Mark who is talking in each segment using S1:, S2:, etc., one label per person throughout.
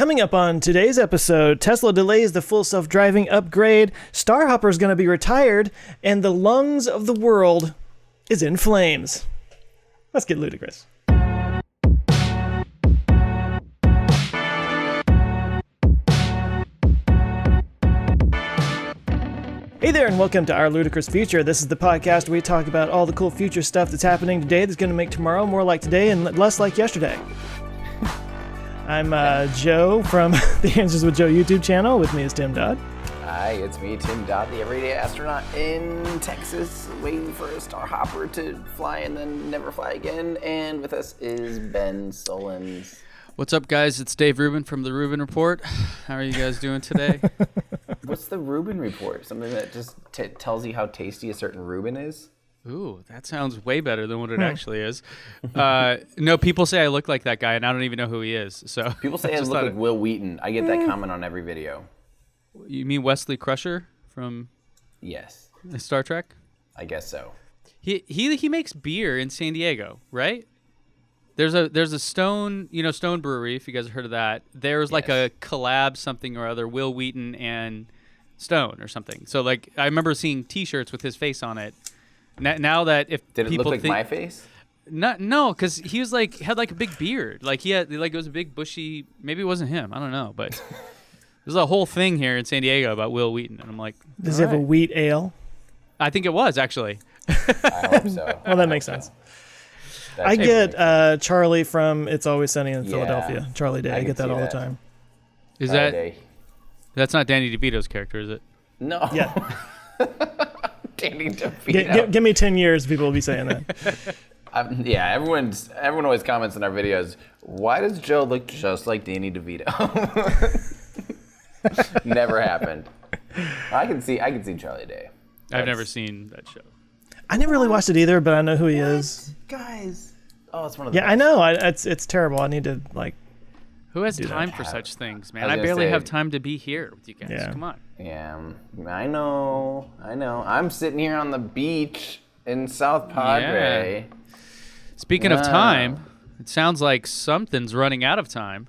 S1: Coming up on today's episode, Tesla delays the full self-driving upgrade, StarHopper is going to be retired, and the lungs of the world is in flames. Let's get ludicrous. Hey there, and welcome to Our Ludicrous Future. This is the podcast where we talk about all the cool future stuff that's happening today that's going to make tomorrow more like today and less like yesterday. I'm Joe from the Answers with Joe YouTube channel. With me is Tim Dodd.
S2: Hi, it's me, Tim Dodd, the everyday astronaut in Texas, waiting for a StarHopper to fly and then never fly again. And with us is Ben Solons.
S3: What's up, guys? It's Dave Rubin from the Rubin Report. How are you guys doing today?
S2: What's the Rubin Report? Something that just tells you how tasty a certain Reuben is?
S3: Ooh, that sounds way better than what it actually is. No, people say I look like that guy, and I don't even know who he is. So
S2: people say I look like Will Wheaton. I get that comment on every video.
S3: You mean Wesley Crusher from
S2: Yes.
S3: Star Trek?
S2: I guess so.
S3: He makes beer in San Diego, right? There's a Stone Brewery, if you guys have heard of that. There's like a collab something or other, Will Wheaton and Stone or something. So like I remember seeing T-shirts with his face on it. Now that if
S2: did it
S3: people
S2: look like
S3: think,
S2: my face?
S3: No, because he was had a big beard. Like it was a big bushy. Maybe it wasn't him. I don't know, but there's a whole thing here in San Diego about Will Wheaton, and I'm like,
S1: does he have a wheat ale?
S3: I think it was actually.
S2: I hope so.
S1: Well, that makes sense. I get Charlie from It's Always Sunny in Philadelphia. Charlie Day. I get that all the time.
S3: Is that's not Danny DeVito's character, is it?
S2: No.
S1: Yeah.
S2: Danny DeVito.
S1: Give me 10 years, people will be saying that.
S2: Everyone always comments in our videos, why does Joe look just like Danny DeVito? Never happened. I can see Charlie Day.
S3: I've never seen that show.
S1: I never really watched it either, but I know who he is.
S2: Guys. Oh, it's one of the
S1: best. I know. It's terrible. I need to
S3: Who has time for such things, man? I barely have time to be here with you guys.
S1: Yeah.
S3: Come on.
S2: Yeah, I know. I'm sitting here on the beach in South Padre.
S3: Yeah. Speaking of time, it sounds like something's running out of time.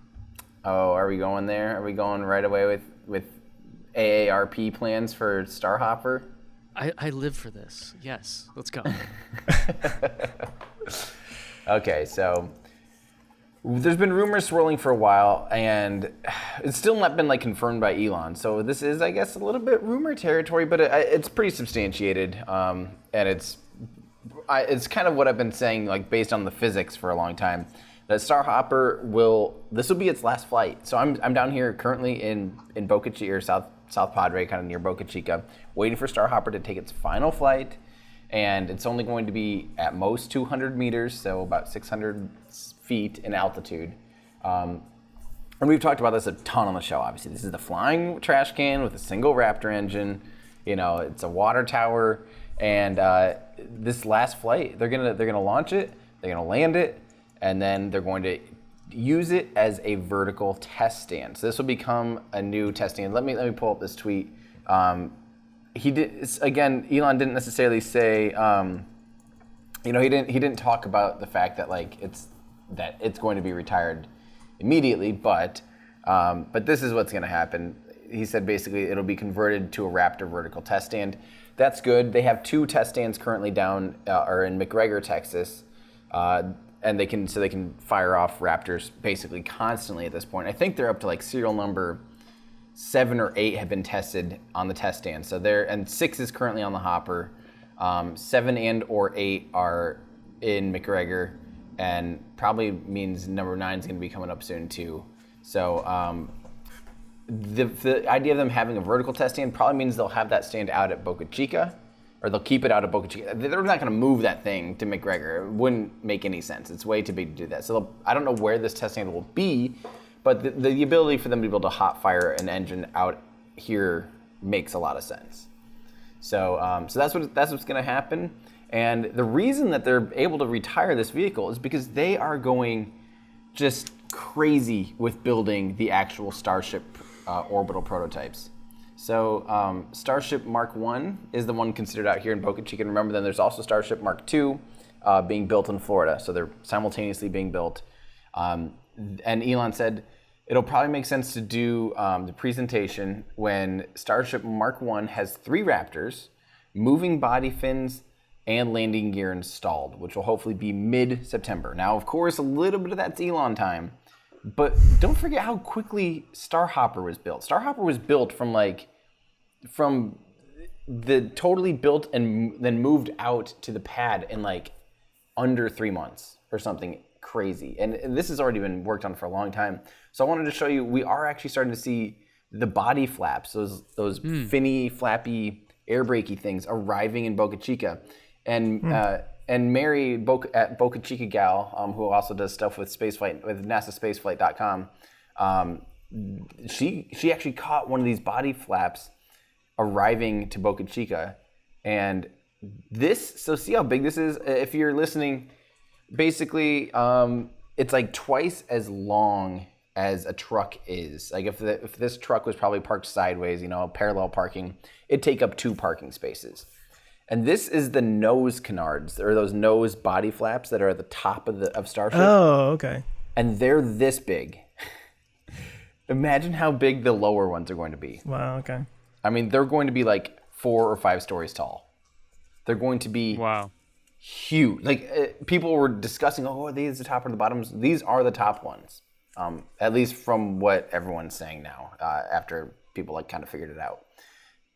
S2: Oh, are we going there? Are we going right away with AARP plans for StarHopper?
S3: I live for this. Yes, let's go.
S2: Okay, so there's been rumors swirling for a while, and it's still not been confirmed by Elon. So this is, I guess, a little bit rumor territory, but it's pretty substantiated, and it's kind of what I've been saying, based on the physics for a long time. That StarHopper this will be its last flight. So I'm down here currently in Boca Chica, or South Padre, kind of near Boca Chica, waiting for StarHopper to take its final flight. And it's only going to be at most 200 meters, so about 600 feet in altitude. And we've talked about this a ton on the show, obviously. This is the flying trash can with a single Raptor engine. It's a water tower. And this last flight, they're gonna launch it, they're gonna land it, and then they're going to use it as a vertical test stand. So this will become a new test stand. Let me pull up this tweet. Elon didn't necessarily say, he didn't talk about the fact that it's going to be retired immediately, but this is what's going to happen. He said basically it'll be converted to a Raptor vertical test stand. That's good. They have 2 test stands currently down or in McGregor, Texas, and they can fire off Raptors basically constantly at this point. I think they're up to serial number 7 or 8 have been tested on the test stand. So and 6 is currently on the Hopper. 7 and or 8 are in McGregor, and probably means number 9 is going to be coming up soon too. So the idea of them having a vertical test stand probably means they'll have that stand out at Boca Chica, or they'll keep it out of Boca Chica. They're not going to move that thing to McGregor. It wouldn't make any sense. It's way too big to do that. So I don't know where this test stand will be, but the ability for them to be able to hot fire an engine out here makes a lot of sense. So that's what's going to happen. And the reason that they're able to retire this vehicle is because they are going just crazy with building the actual Starship orbital prototypes. So Starship Mark 1 is the one considered out here in Boca Chica. And remember, then there's also Starship Mark 2 being built in Florida. So they're simultaneously being built. And Elon said it'll probably make sense to do the presentation when Starship Mark 1 has 3 Raptors, moving body fins, and landing gear installed, which will hopefully be mid-September. Now, of course, a little bit of that's Elon time, but don't forget how quickly StarHopper was built. StarHopper was built from the totally built and then moved out to the pad in like under 3 months or something crazy. And this has already been worked on for a long time. So I wanted to show you, we are actually starting to see the body flaps, those finny, flappy, air brakey things arriving in Boca Chica. And Mary at Boca Chica Gal, who also does stuff with spaceflight, with NASAspaceflight.com, she actually caught one of these body flaps arriving to Boca Chica. And so see how big this is? If you're listening, basically, it's like twice as long as a truck is. Like if this truck was probably parked sideways, parallel parking, it'd take up 2 parking spaces. And this is the nose canards, or those nose body flaps that are at the top of Starship.
S1: Oh, okay.
S2: And they're this big. Imagine how big the lower ones are going to be.
S1: Wow, okay.
S2: I mean, they're going to be like 4 or 5 stories tall. They're going to be huge. Like people were discussing, are these the top or the bottoms? These are the top ones, at least from what everyone's saying now. After people like kind of figured it out,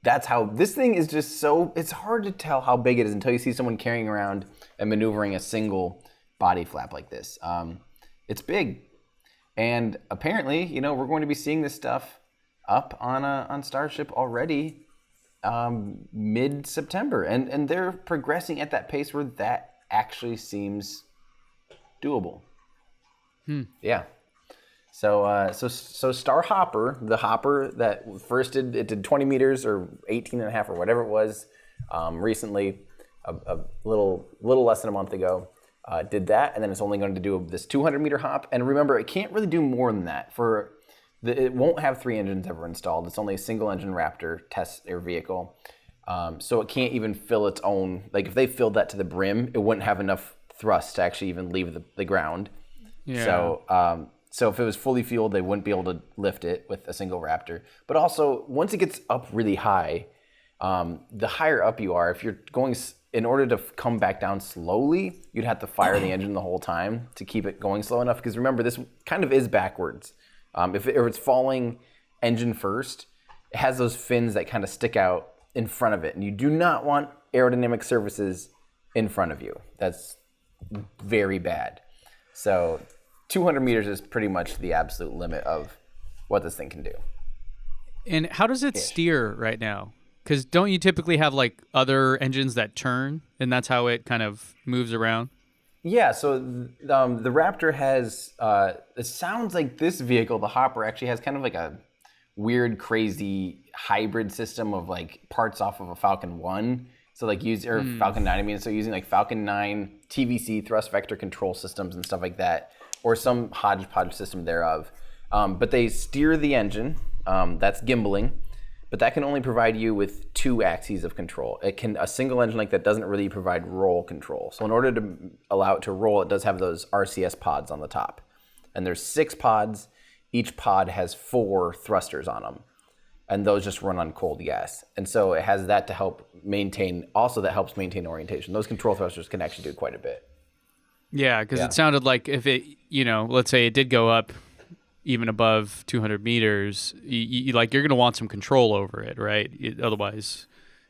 S2: that's how this thing is just so. It's hard to tell how big it is until you see someone carrying around and maneuvering a single body flap like this. It's big, and apparently, we're going to be seeing this stuff up on Starship already. Mid-September, and they're progressing at that pace where that actually seems doable. Yeah. So StarHopper, the hopper that first did 20 meters or 18 and a half or whatever it was, recently, a little less than a month ago, did that, and then it's only going to do this 200-meter hop. And remember, it can't really do more than that. It won't have 3 engines ever installed. It's only a single-engine Raptor test air vehicle. So it can't even fill its own. Like, if they filled that to the brim, it wouldn't have enough thrust to actually even leave the ground. Yeah. So if it was fully fueled, they wouldn't be able to lift it with a single Raptor. But also, once it gets up really high, the higher up you are, if you're going, in order to come back down slowly, you'd have to fire the engine the whole time to keep it going slow enough. Because remember, this kind of is backwards. If it's falling engine first, it has those fins that kind of stick out in front of it. And you do not want aerodynamic surfaces in front of you. That's very bad. So 200 meters is pretty much the absolute limit of what this thing can do.
S3: And how does it steer right now? Because don't you typically have like other engines that turn, and that's how it kind of moves around?
S2: Yeah, so the Raptor has, it sounds like this vehicle, the Hopper, actually has kind of like a weird, crazy hybrid system of like parts off of a Falcon 1. So like Falcon 9, I mean, so using like Falcon 9 TVC, thrust vector control systems and stuff like that, or some hodgepodge system thereof. But they steer the engine, that's gimbaling. But that can only provide you with 2 axes of control. A single engine like that doesn't really provide roll control. So in order to allow it to roll, it does have those RCS pods on the top. And there's 6 pods. Each pod has 4 thrusters on them. And those just run on cold gas. And so it has that to help maintain, also that helps maintain orientation. Those control thrusters can actually do quite a bit.
S3: Yeah, because it sounded like if it, let's say it did go up even above 200 meters, you're going to want some control over it, right? Otherwise,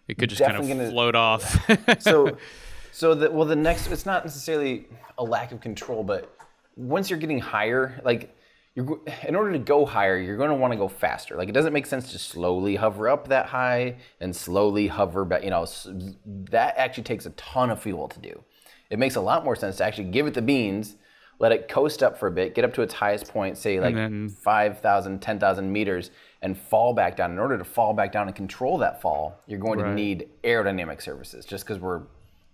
S3: it could just kind of float off.
S2: The next, it's not necessarily a lack of control, but once you're getting higher, like in order to go higher, you're going to want to go faster. Like it doesn't make sense to slowly hover up that high and slowly hover back. That actually takes a ton of fuel to do. It makes a lot more sense to actually give it the beans, let it coast up for a bit, get up to its highest point, say like 5,000, 10,000 meters, and fall back down. In order to fall back down and control that fall, you're going to need aerodynamic surfaces. Just because we're,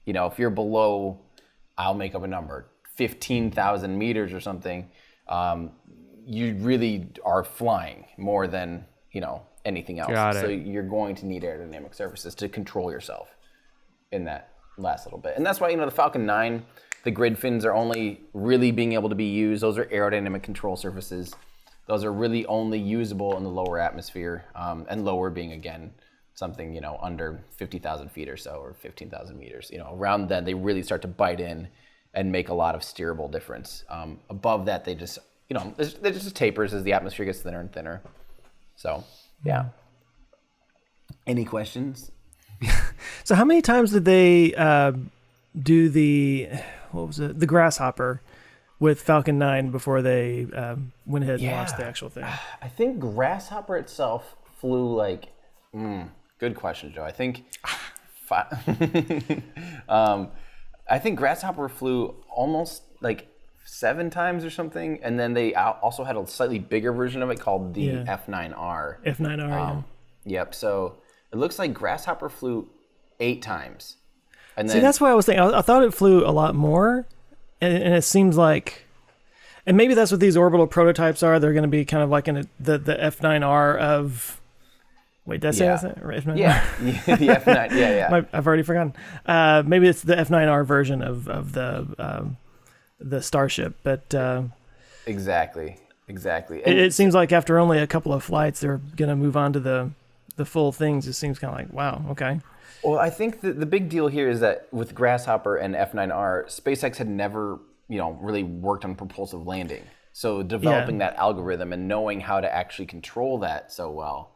S2: if you're below, I'll make up a number, 15,000 meters or something, you really are flying more than, anything else. So you're going to need aerodynamic surfaces to control yourself in that last little bit. And that's why, the Falcon 9, the grid fins are only really being able to be used. Those are aerodynamic control surfaces. those are really only usable in the lower atmosphere, and lower being, again, something, under 50,000 feet or so, or 15,000 meters. Around then, they really start to bite in and make a lot of steerable difference. Above that, they just, they're just tapers as the atmosphere gets thinner and thinner. So, yeah. Any questions?
S1: So how many times did they do the Grasshopper with Falcon 9 before they went ahead and launched the actual thing?
S2: I think Grasshopper itself flew like, good question, Joe. I think, I think Grasshopper flew almost like 7 times or something, and then they also had a slightly bigger version of it called the F9R.
S1: F9R,
S2: Yep. So it looks like Grasshopper flew 8 times. And then,
S1: see, that's what I was thinking. I thought it flew a lot more, and it seems like, and maybe that's what these orbital prototypes are. They're going to be kind of like in the F9R of. Wait, did I say that? Or F9R?
S2: Yeah, the F9. Yeah.
S1: I've already forgotten. Maybe it's the F9R version of the Starship, but
S2: exactly.
S1: It seems like after only a couple of flights, they're going to move on to the full things. It seems kind of like, wow, okay.
S2: Well, I think the big deal here is that with Grasshopper and F9R, SpaceX had never, really worked on propulsive landing. So developing that algorithm and knowing how to actually control that so well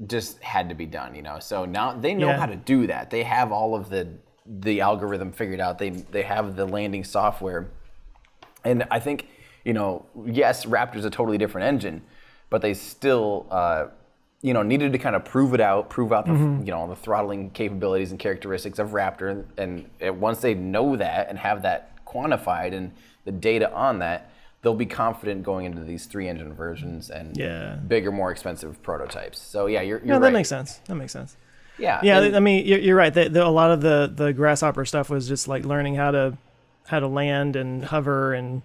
S2: just had to be done, So now they know how to do that. They have all of the algorithm figured out. They have the landing software. And I think, yes, Raptor's a totally different engine, but they still, needed to kind of prove out the, the throttling capabilities and characteristics of Raptor. And once they know that and have that quantified and the data on that, they'll be confident going into these 3-engine versions and bigger, more expensive prototypes. So you're right.
S1: That makes sense. Yeah.
S2: And,
S1: I mean, you're right. A lot of the Grasshopper stuff was just like learning how to land and hover and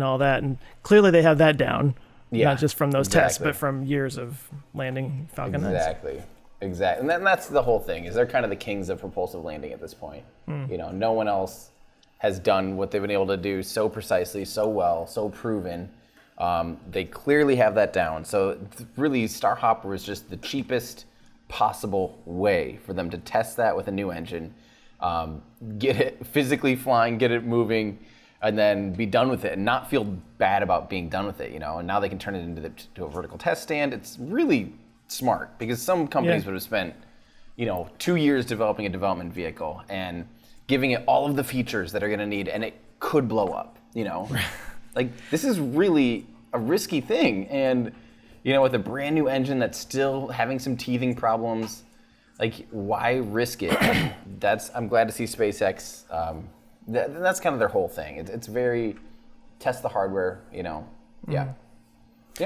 S1: all that. And clearly they have that down. Yeah, not just from those tests, but from years of landing Falcon 9s.
S2: Exactly. And that's the whole thing, is they're kind of the kings of propulsive landing at this point. No one else has done what they've been able to do so precisely, so well, so proven. They clearly have that down. So really, StarHopper is just the cheapest possible way for them to test that with a new engine, get it physically flying, get it moving, and then be done with it and not feel bad about being done with it, And now they can turn it into a vertical test stand. It's really smart, because some companies would have spent, 2 years developing a development vehicle and giving it all of the features that are going to need, and it could blow up, Like, this is really a risky thing. And, with a brand new engine that's still having some teething problems, like, why risk it? I'm glad to see SpaceX, that's kind of their whole thing. It's very test the hardware, Yeah.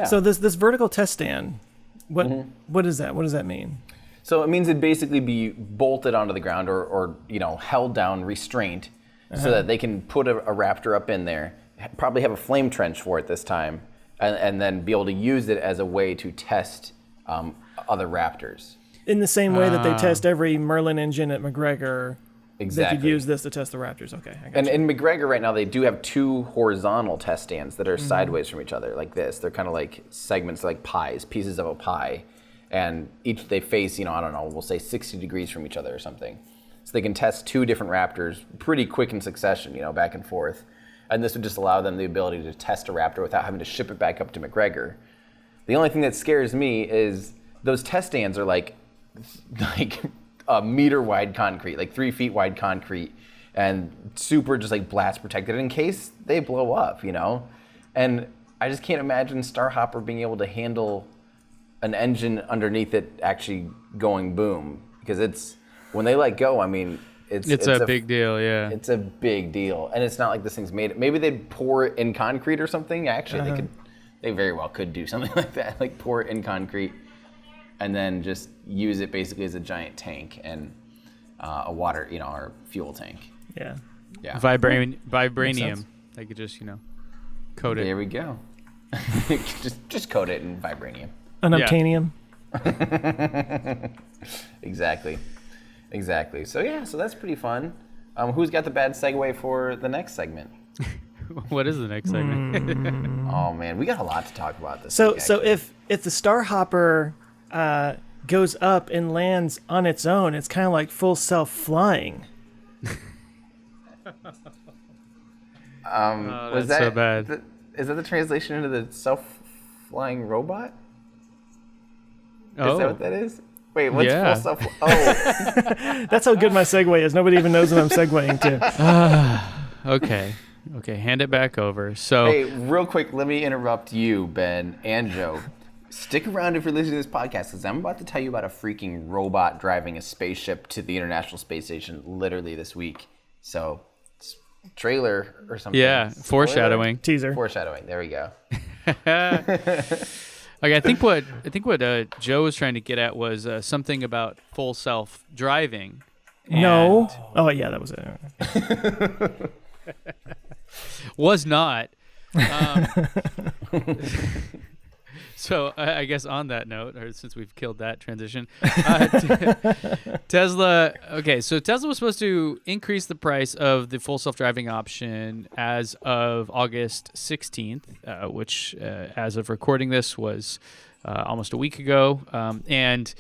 S1: So this vertical test stand, what is that? What does that mean?
S2: So it means it'd basically be bolted onto the ground or held down, restrained, so that they can put a Raptor up in there, probably have a flame trench for it this time, and then be able to use it as a way to test other Raptors.
S1: In the same way that they test every Merlin engine at McGregor,
S2: exactly.
S1: They could use this to test the Raptors. Okay, I got
S2: and
S1: you.
S2: in McGregor right now, they do have 2 horizontal test stands that are sideways from each other, like this. They're kind of like segments, like pies, pieces of a pie. And each they face, we'll say 60 degrees from each other or something. So they can test 2 different Raptors pretty quick in succession, back and forth. And this would just allow them the ability to test a Raptor without having to ship it back up to McGregor. The only thing that scares me is those test stands are like a meter wide concrete, like 3 feet wide concrete, and super just like blast protected in case they blow up, And I just can't imagine StarHopper being able to handle an engine underneath it actually going boom, because when they let go, I mean, it's
S3: a big deal. Yeah,
S2: it's a big deal, and it's not like this thing's made. Maybe they'd pour it in concrete or something. Actually, they very well could do something like that, like pour it in concrete, and then just use it basically as a giant tank and a water, or fuel tank.
S1: Yeah.
S3: Vibranium. They could just, coat it.
S2: There we go. just coat it in vibranium.
S1: Unobtainium.
S2: Exactly. So so that's pretty fun. Who's got the bad segue for the next segment?
S3: What is the next segment?
S2: Oh man, we got a lot to talk about this
S1: So
S2: week,
S1: so
S2: actually.
S1: if the StarHopper goes up and lands on its own, it's kind of like full self flying.
S2: Was
S3: that's
S2: that
S3: so bad.
S2: Is that the translation into the self-flying robot? Is
S3: Oh,
S2: that what that is? Wait, what's
S3: Yeah.
S2: full self? Oh,
S1: That's how good my segue is. Nobody even knows what I'm segueing to.
S3: okay. Okay, hand it back over. So,
S2: hey, real quick, let me interrupt you, Ben and Joe. Stick around if you're listening to this podcast, because I'm about to tell you about a freaking robot driving a spaceship to the International Space Station literally this week. So, it's trailer or something.
S3: yeah,
S2: Spoiler?
S3: foreshadowing.
S1: Teaser.
S2: Foreshadowing. There we go.
S3: Okay, I think what Joe was trying to get at was something about full self driving.
S1: No. Oh yeah, that was it.
S3: Was not. So I guess on that note, or since we've killed that transition, Tesla. Okay, so Tesla was supposed to increase the price of the full self-driving option as of August 16th, which, as of recording this, was almost a week ago. And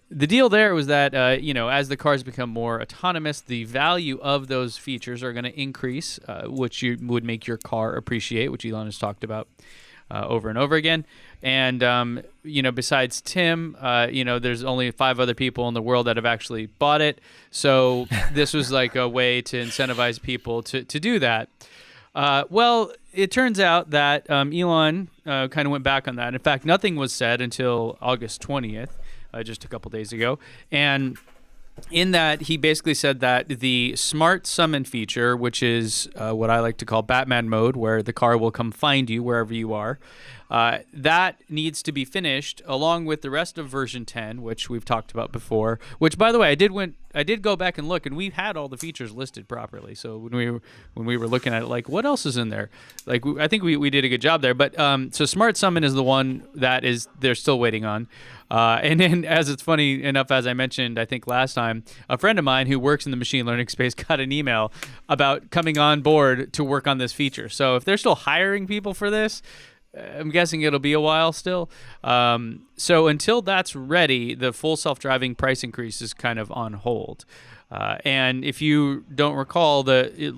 S3: the deal there was that as the cars become more autonomous, the value of those features are going to increase, which would make your car appreciate, which Elon has talked about over and over again. And, besides Tim, there's only 5 other people in the world that have actually bought it. So this was like a way to incentivize people to do that. Well, it turns out that Elon kind of went back on that. In fact, nothing was said until August 20th, just a couple days ago. And in that, he basically said that the smart summon feature, which is what I like to call Batman mode, where the car will come find you wherever you are, that needs to be finished along with the rest of version 10, which we've talked about before. Which, by the way, I did go back and look, and we had all the features listed properly. So when we were looking at it, like, what else is in there? Like, I think we did a good job there. But so Smart Summon is the one that they're still waiting on. And then, as it's funny enough, as I mentioned, I think last time, a friend of mine who works in the machine learning space got an email about coming on board to work on this feature. So if they're still hiring people for this, I'm guessing it'll be a while still. So until that's ready, the full self-driving price increase is kind of on hold. And if you don't recall, it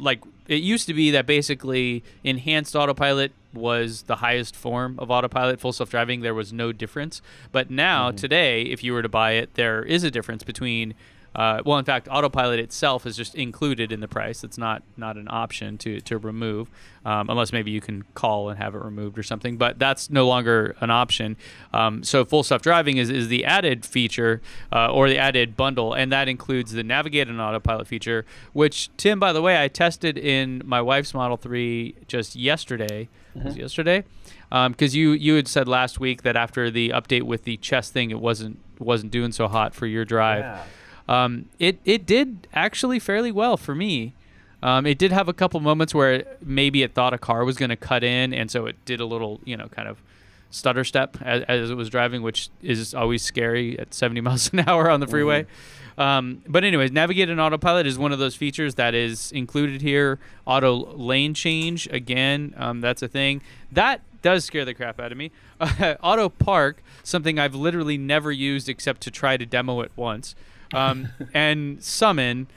S3: used to be that basically enhanced autopilot was the highest form of autopilot. Full self-driving, there was no difference. But now, today, if you were to buy it, there is a difference between in fact, autopilot itself is just included in the price. It's not an option to remove, unless maybe you can call and have it removed or something. But that's no longer an option. So full self-driving is the added feature or the added bundle, and that includes the navigate and autopilot feature, which, Tim, by the way, I tested in my wife's Model 3 just yesterday. Was it yesterday? Because you had said last week that after the update with the chest thing, it wasn't doing so hot for your drive.
S2: Yeah.
S3: It did actually fairly well for me. It did have a couple moments where maybe it thought a car was going to cut in, and so it did a little, kind of stutter step as it was driving, which is always scary at 70 miles an hour on the freeway. But anyways, navigate and autopilot is one of those features that is included here. Auto lane change, again, that's a thing. That does scare the crap out of me. Auto park, something I've literally never used except to try to demo it once. And summon,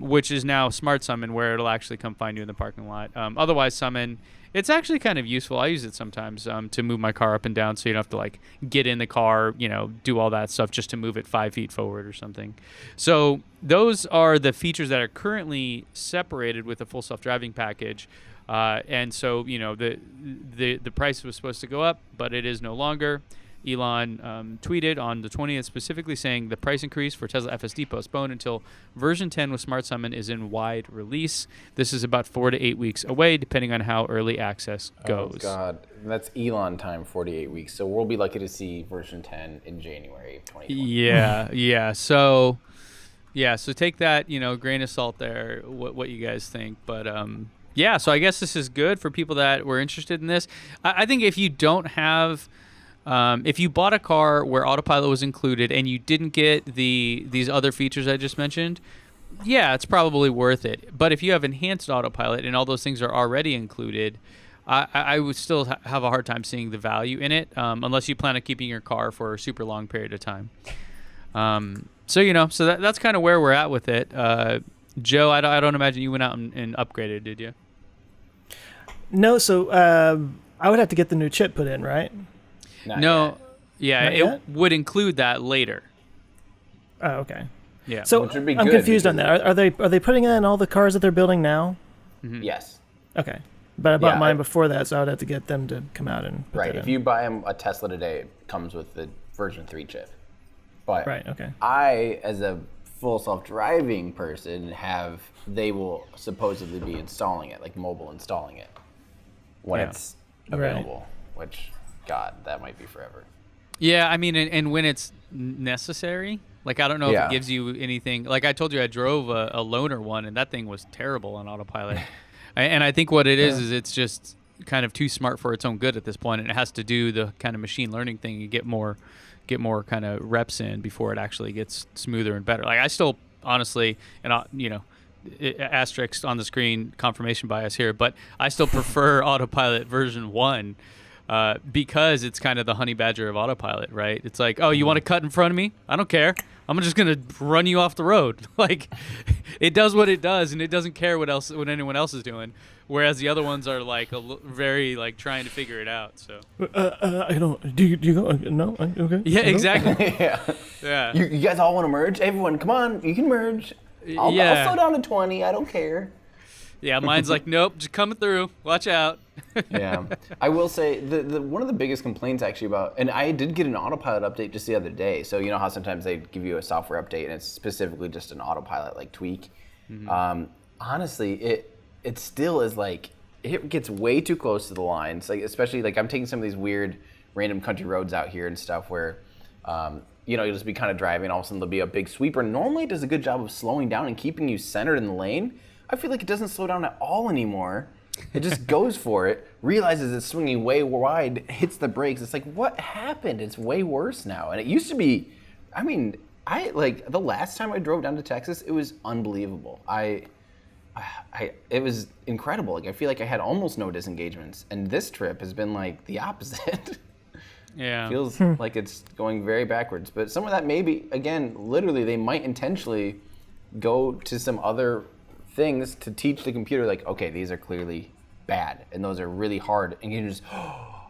S3: which is now smart summon, where it'll actually come find you in the parking lot. Otherwise, summon, it's actually kind of useful. I use it sometimes to move my car up and down, so you don't have to get in the car, do all that stuff just to move it 5 feet forward or something. So those are the features that are currently separated with the full self-driving package. And so the price was supposed to go up, but it is no longer. Elon tweeted on the 20th specifically saying the price increase for Tesla FSD postponed until version 10 with Smart Summon is in wide release. This is about 4 to 8 weeks away, depending on how early access goes.
S2: Oh, God. That's Elon time, 48 weeks. So we'll be lucky to see version 10 in January of 2020.
S3: Yeah. So take that, grain of salt there, what you guys think. But, so I guess this is good for people that were interested in this. I think if you don't have... if you bought a car where autopilot was included and you didn't get these other features I just mentioned, yeah, it's probably worth it. But if you have enhanced autopilot and all those things are already included, I would still have a hard time seeing the value in it, unless you plan on keeping your car for a super long period of time. So that's kind of where we're at with it. Joe, I don't imagine you went out and upgraded, did you?
S1: No, so I would have to get the new chip put in, right?
S2: Not
S3: No,
S2: yet.
S3: yeah,
S1: Not
S3: it
S1: yet?
S3: would include that later.
S1: Oh, okay.
S3: Yeah.
S1: So
S2: Which would be
S1: I'm
S2: good
S1: confused on
S2: because-
S1: that. Are they putting it in all the cars that they're building now?
S2: Yes.
S1: Okay. But I bought
S2: Yeah,
S1: mine before that, so I would have to get them to come out and put
S2: Right.
S1: that
S2: If
S1: in.
S2: you buy a Tesla today, it comes with the version 3 chip. But
S1: Right, okay.
S2: I, as a full self-driving person, they will supposedly be installing it, like mobile installing it, when
S3: Yeah.
S2: it's available. Which, God, that might be forever.
S3: Yeah, I mean, and when it's necessary, like I don't know if
S2: Yeah.
S3: it gives you anything. Like I told you, I drove a Loner one, and that thing was terrible on autopilot. And I think what it is it's just kind of too smart for its own good at this point, and it has to do the kind of machine learning thing and get more kind of reps in before it actually gets smoother and better. Like I still, honestly, and asterisk on the screen, confirmation bias here, but I still prefer autopilot version 1. Because it's kind of the honey badger of autopilot, right? It's like, oh, you want to cut in front of me? I don't care. I'm just gonna run you off the road. Like, it does what it does, and it doesn't care what anyone else is doing. Whereas the other ones are like very like trying to figure it out. So
S1: I don't. Do you go? No. Okay.
S3: yeah,
S1: I don't.
S3: exactly.
S2: Yeah.
S3: Yeah.
S2: You guys all want to merge? Everyone, come on, you can merge. I'll slow down to 20. I don't care.
S3: Yeah, mine's like, nope, just coming through. Watch out.
S2: Yeah, I will say the one of the biggest complaints actually about, and I did get an autopilot update just the other day. So you know how sometimes they give you a software update and it's specifically just an autopilot like tweak. Honestly, it still is like it gets way too close to the lines. Like especially like I'm taking some of these weird random country roads out here and stuff where. You'll just be kind of driving, all of a sudden there'll be a big sweeper. Normally it does a good job of slowing down and keeping you centered in the lane. I feel like it doesn't slow down at all anymore. It just goes for it, realizes it's swinging way wide, hits the brakes. It's like, what happened? It's way worse now. And it used to be, I mean, the last time I drove down to Texas, it was unbelievable. It was incredible. Like I feel like I had almost no disengagements. And this trip has been like the opposite.
S3: Yeah.
S2: Feels like it's going very backwards. But some of that maybe, again, literally they might intentionally go to some other things to teach the computer like, okay, these are clearly bad and those are really hard. And you can just,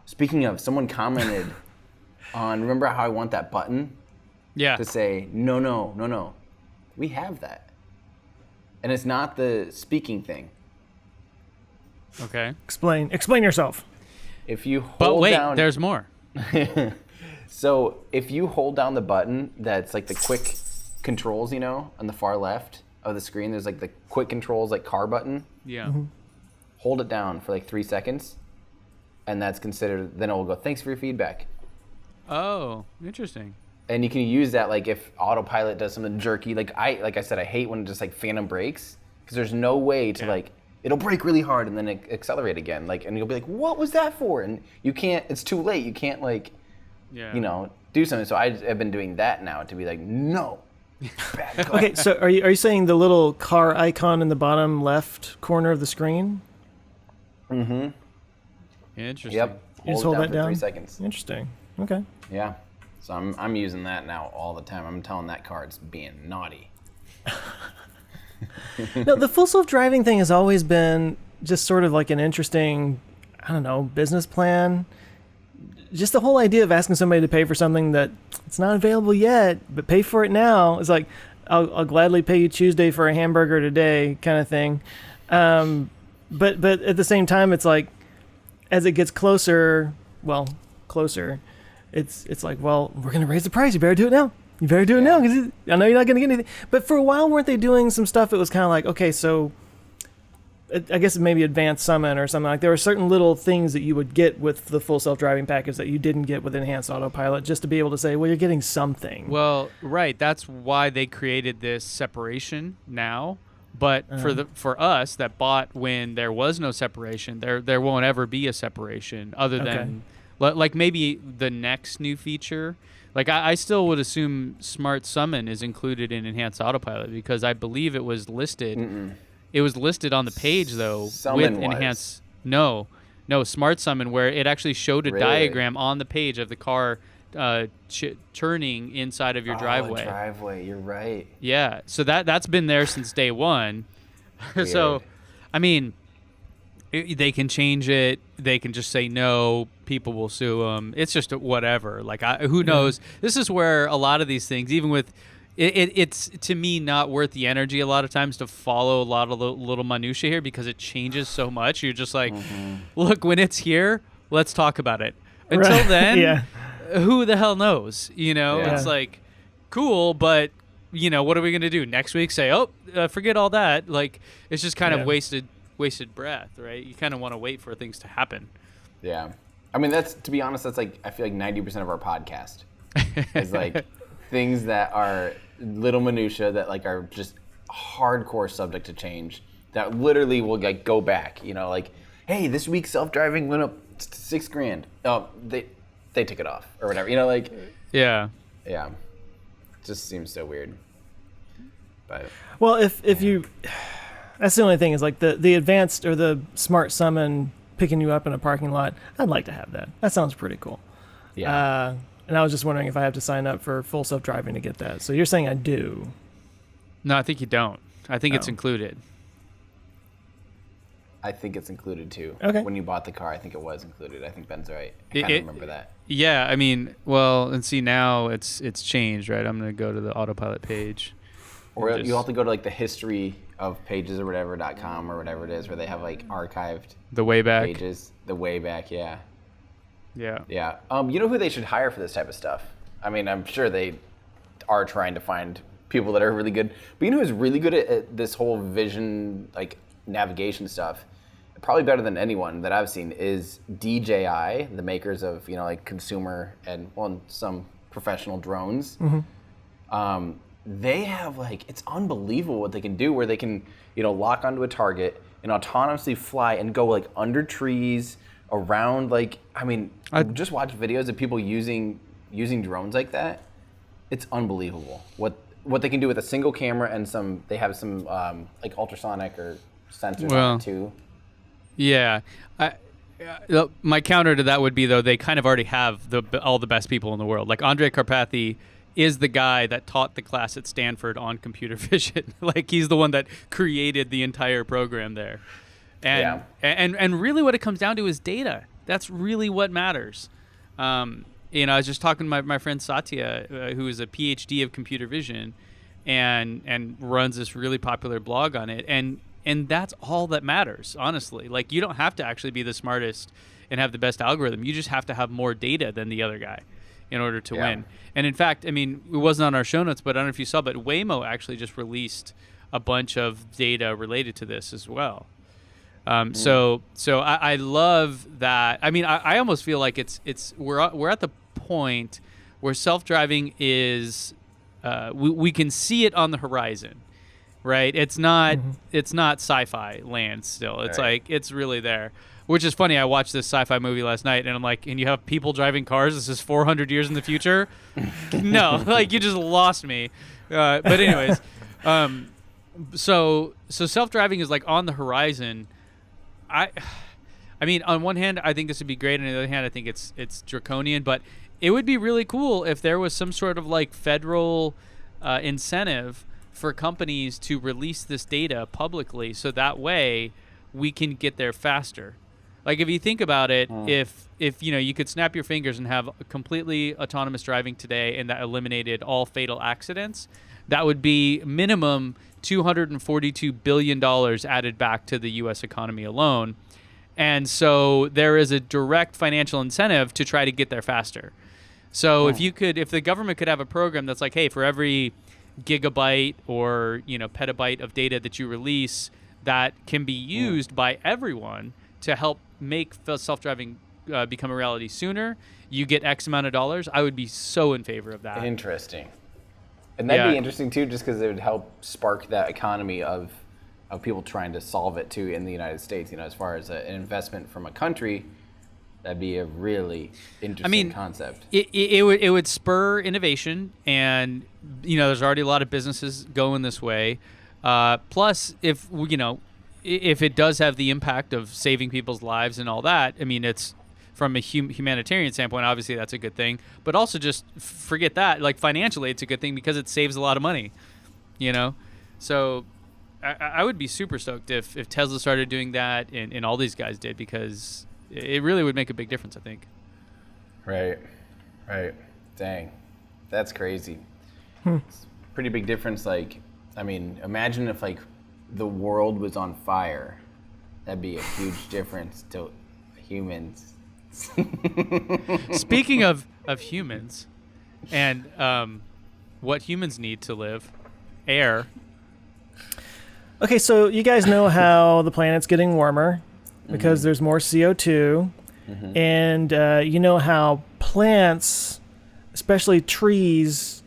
S2: speaking of, someone commented on, remember how I want that button?
S3: Yeah.
S2: To say, no. We have that. And it's not the speaking thing.
S3: Okay.
S1: Explain yourself.
S2: If you hold
S3: But wait,
S2: down,
S3: there's more.
S2: So if you hold down the button that's like the quick controls, on the far left of the screen, there's like the quick controls, like car button.
S3: Yeah.
S2: Hold it down for like 3 seconds, and that's considered, then it will go, thanks for your feedback.
S3: Oh, interesting.
S2: And you can use that like if autopilot does something jerky. Like I said, I hate when it just like phantom brakes, because there's no way to like, it'll brake really hard and then accelerate again. Like, and you'll be like, what was that for? And you can't, it's too late. You can't like, do something. So I've been doing that now to be like, no. Bad call.
S1: Okay, so are you saying the little car icon in the bottom left corner of the screen?
S2: Mm-hmm.
S3: Interesting.
S2: Yep.
S1: You just hold
S2: it
S1: that
S2: for
S1: down?
S2: 3 seconds.
S1: Interesting. Okay.
S2: Yeah. So I'm using that now all the time. I'm telling that car it's being naughty.
S1: No, the full self-driving thing has always been just sort of like an interesting, I don't know, business plan. Just the whole idea of asking somebody to pay for something that it's not available yet, but pay for it now. It's like, I'll gladly pay you Tuesday for a hamburger today kind of thing. But at the same time, it's like, as it gets closer, it's like, well, we're going to raise the price. You better do it now. You better do it now, because I know you're not going to get anything. But for a while, weren't they doing some stuff? It was kind of like, okay, so I guess maybe Advanced Summon or something. Like there were certain little things that you would get with the full self-driving package that you didn't get with Enhanced Autopilot, just to be able to say, well, you're getting something.
S3: Well, right. That's why they created this separation now. But for us that bought when there was no separation, there won't ever be a separation other than Like maybe the next new feature. Like I still would assume Smart Summon is included in Enhanced Autopilot because I believe it was listed. It was listed on the page though
S2: Summon
S3: with Enhanced. No, Smart Summon, where it actually showed a
S2: Really?
S3: diagram on the page of the car turning inside of your driveway.
S2: Driveway, you're right.
S3: Yeah, so that's been there since day one. So,
S2: Weird.
S3: I mean, they can change it. They can just say no. People will sue them. It's just whatever. Like, who knows? This is where a lot of these things, even with it's to me not worth the energy a lot of times to follow a lot of little minutia here because it changes so much. You're just like, look, when it's here, let's talk about it. Until then, who the hell knows? It's like cool, but what are we gonna do next week? Say, forget all that. Like, it's just kind of wasted breath, right? You kind of want to wait for things to happen.
S2: Yeah. I mean, to be honest, that's like, I feel like 90% of our podcast is like things that are little minutia that like are just hardcore subject to change that literally will like go back, like, hey, this week self-driving went up $6,000. Oh, they took it off or whatever, like.
S3: Yeah.
S2: Yeah. It just seems so weird. But.
S1: Well, if you, that's the only thing is like the advanced or the Smart Summon picking you up in a parking lot. I'd like to have that. That sounds pretty cool.
S2: Yeah.
S1: And I was just wondering if I have to sign up for full self-driving to get that. So you're saying I do?
S3: No, I think you don't. I think it's included.
S2: I think it's included too.
S1: Okay.
S2: When you bought the car, I think it was included. I think Ben's right. I kind of remember that.
S3: Yeah, I mean, well, and see now it's changed, right? I'm gonna go to the autopilot page.
S2: Or you'll have to go to like the history of pages or whatever.com or whatever it is where they have like archived
S3: the way back
S2: pages. The way back, yeah.
S3: Yeah.
S2: Yeah. You know who they should hire for this type of stuff? I mean, I'm sure they are trying to find people that are really good. But you know who's really good at this whole vision, like navigation stuff? Probably better than anyone that I've seen is DJI, the makers of, like consumer and some professional drones. They have like, it's unbelievable what they can do where they can, lock onto a target and autonomously fly and go like under trees, around like, I just watch videos of people using drones like that. It's unbelievable what they can do with a single camera and they have some like ultrasonic or sensors on it too.
S3: Yeah. My counter to that would be, though, they kind of already have all the best people in the world. Like Andrej Karpathy is the guy that taught the class at Stanford on computer vision. Like he's the one that created the entire program there. And really what it comes down to is data. That's really what matters. I was just talking to my friend Satya, who is a PhD of computer vision and runs this really popular blog on it. And that's all that matters, honestly. Like, you don't have to actually be the smartest and have the best algorithm. You just have to have more data than the other guy in order to win. And in fact, I mean, it wasn't on our show notes, but I don't know if you saw, but Waymo actually just released a bunch of data related to this as well. So I love that. I mean, I almost feel like we're at the point where self-driving is, we can see it on the horizon. Right, it's not sci-fi land still. It's like it's really there, which is funny. I watched this sci-fi movie last night, and I'm like, and you have people driving cars. This is 400 years in the future. No, like you just lost me. But anyways, so self-driving is like on the horizon. I mean, on one hand, I think this would be great, and on the other hand, I think it's draconian. But it would be really cool if there was some sort of like federal incentive for companies to release this data publicly so that way we can get there faster. Like if you think about it, if you could snap your fingers and have completely autonomous driving today and that eliminated all fatal accidents, that would be minimum $242 billion added back to the US economy alone. And so there is a direct financial incentive to try to get there faster. So if the government could have a program that's like, hey, for every gigabyte or petabyte of data that you release that can be used by everyone to help make self-driving become a reality sooner, you get X amount of dollars. I would be so in favor of that.
S2: Interesting. And that'd be interesting too, just because it would help spark that economy of people trying to solve it too in the United States. As far as an investment from a country, That'd be a really interesting concept.
S3: It would spur innovation, and there's already a lot of businesses going this way. Plus, if it does have the impact of saving people's lives and all that, I mean, it's from a humanitarian standpoint, obviously that's a good thing. But also, just forget that. Like financially, it's a good thing because it saves a lot of money. So I would be super stoked if Tesla started doing that and all these guys did, because it really would make a big difference, I think.
S2: Right. Dang, that's crazy. It's a pretty big difference. Like, I mean, imagine if like the world was on fire. That'd be a huge difference to humans.
S3: Speaking of humans and what humans need to live, air.
S1: Okay, so you guys know how the planet's getting warmer because there's more CO2, and you know how plants, especially trees,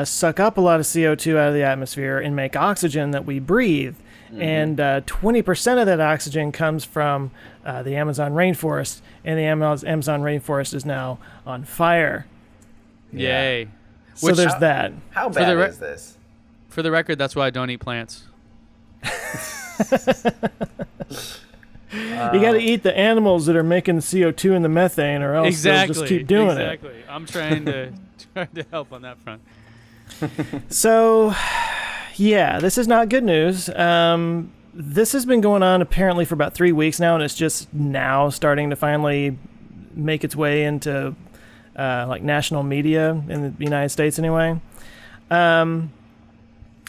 S1: suck up a lot of CO2 out of the atmosphere and make oxygen that we breathe. And 20% of that oxygen comes from the Amazon rainforest, and the Amazon rainforest is now on fire.
S3: Yay.
S1: So there's that.
S2: How bad is this?
S3: For the record, that's why I don't eat plants.
S1: You got to eat the animals that are making CO2 and the methane, or else they'll just keep doing it.
S3: Exactly. I'm trying to help on that front.
S1: So, yeah, this is not good news. This has been going on apparently for about 3 weeks now, and it's just now starting to finally make its way into like national media in the United States anyway.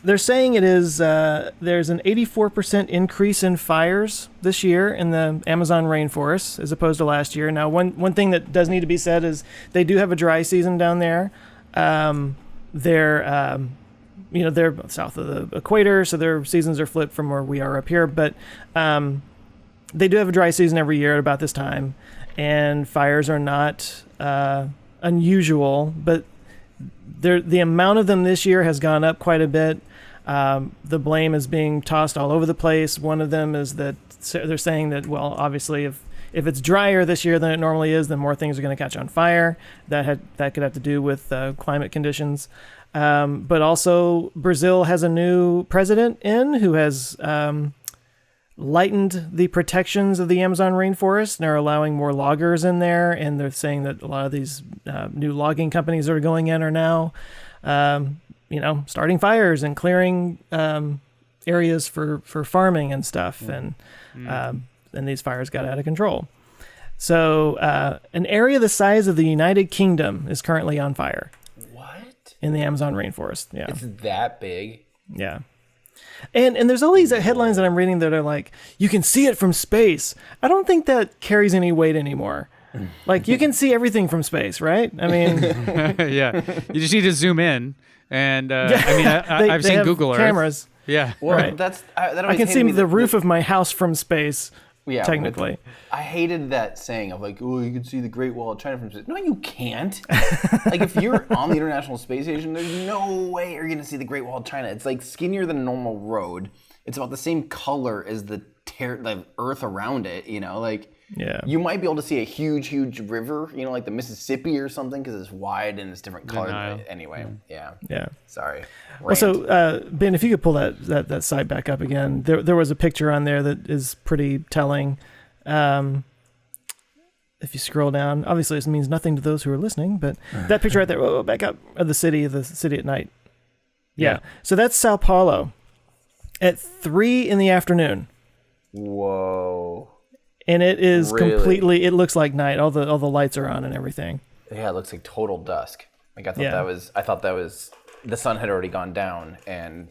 S1: They're saying it is there's an 84% increase in fires this year in the Amazon rainforest as opposed to last year. Now, one thing that does need to be said is they do have a dry season down there. They're south of the equator, so their seasons are flipped from where we are up here. But they do have a dry season every year at about this time, and fires are not unusual, but the amount of them this year has gone up quite a bit. The blame is being tossed all over the place. One of them is that they're saying that, well, obviously if it's drier this year than it normally is, then more things are going to catch on fire. That could have to do with climate conditions. But also Brazil has a new president who has lightened the protections of the Amazon rainforest, and they're allowing more loggers in there. And they're saying that a lot of these new logging companies that are going in are now, starting fires and clearing areas for farming and stuff. And these fires got out of control. So an area the size of the United Kingdom is currently on fire.
S2: What?
S1: In the Amazon rainforest. Yeah.
S2: It's that big?
S1: Yeah. And there's all these headlines that I'm reading that are like, you can see it from space. I don't think that carries any weight anymore. Like, you can see everything from space, right? I mean...
S3: Yeah. You just need to zoom in. And, I've seen Google Earth.
S1: Cameras.
S3: Yeah.
S2: Well,
S1: right.
S2: that
S1: I can see the roof of my house from space, technically.
S2: I hated that saying of like, oh, you can see the Great Wall of China from space. No, you can't. Like, if you're on the International Space Station, there's no way you're going to see the Great Wall of China. It's like skinnier than a normal road. It's about the same color as the earth around it, like...
S1: Yeah.
S2: You might be able to see a huge, huge river, like the Mississippi or something, because it's wide and it's different colors. Anyway, yeah. Sorry.
S1: Also, Ben, if you could pull that site back up again, there was a picture on there that is pretty telling. If you scroll down, obviously this means nothing to those who are listening, but that picture right there, back up of the city at night. Yeah. So that's Sao Paulo at 3 p.m.
S2: Whoa.
S1: And it is
S2: really?
S1: completely, it looks like night. All the lights are on and everything.
S2: Yeah, it looks like total dusk. Like I thought that was the sun had already gone down, and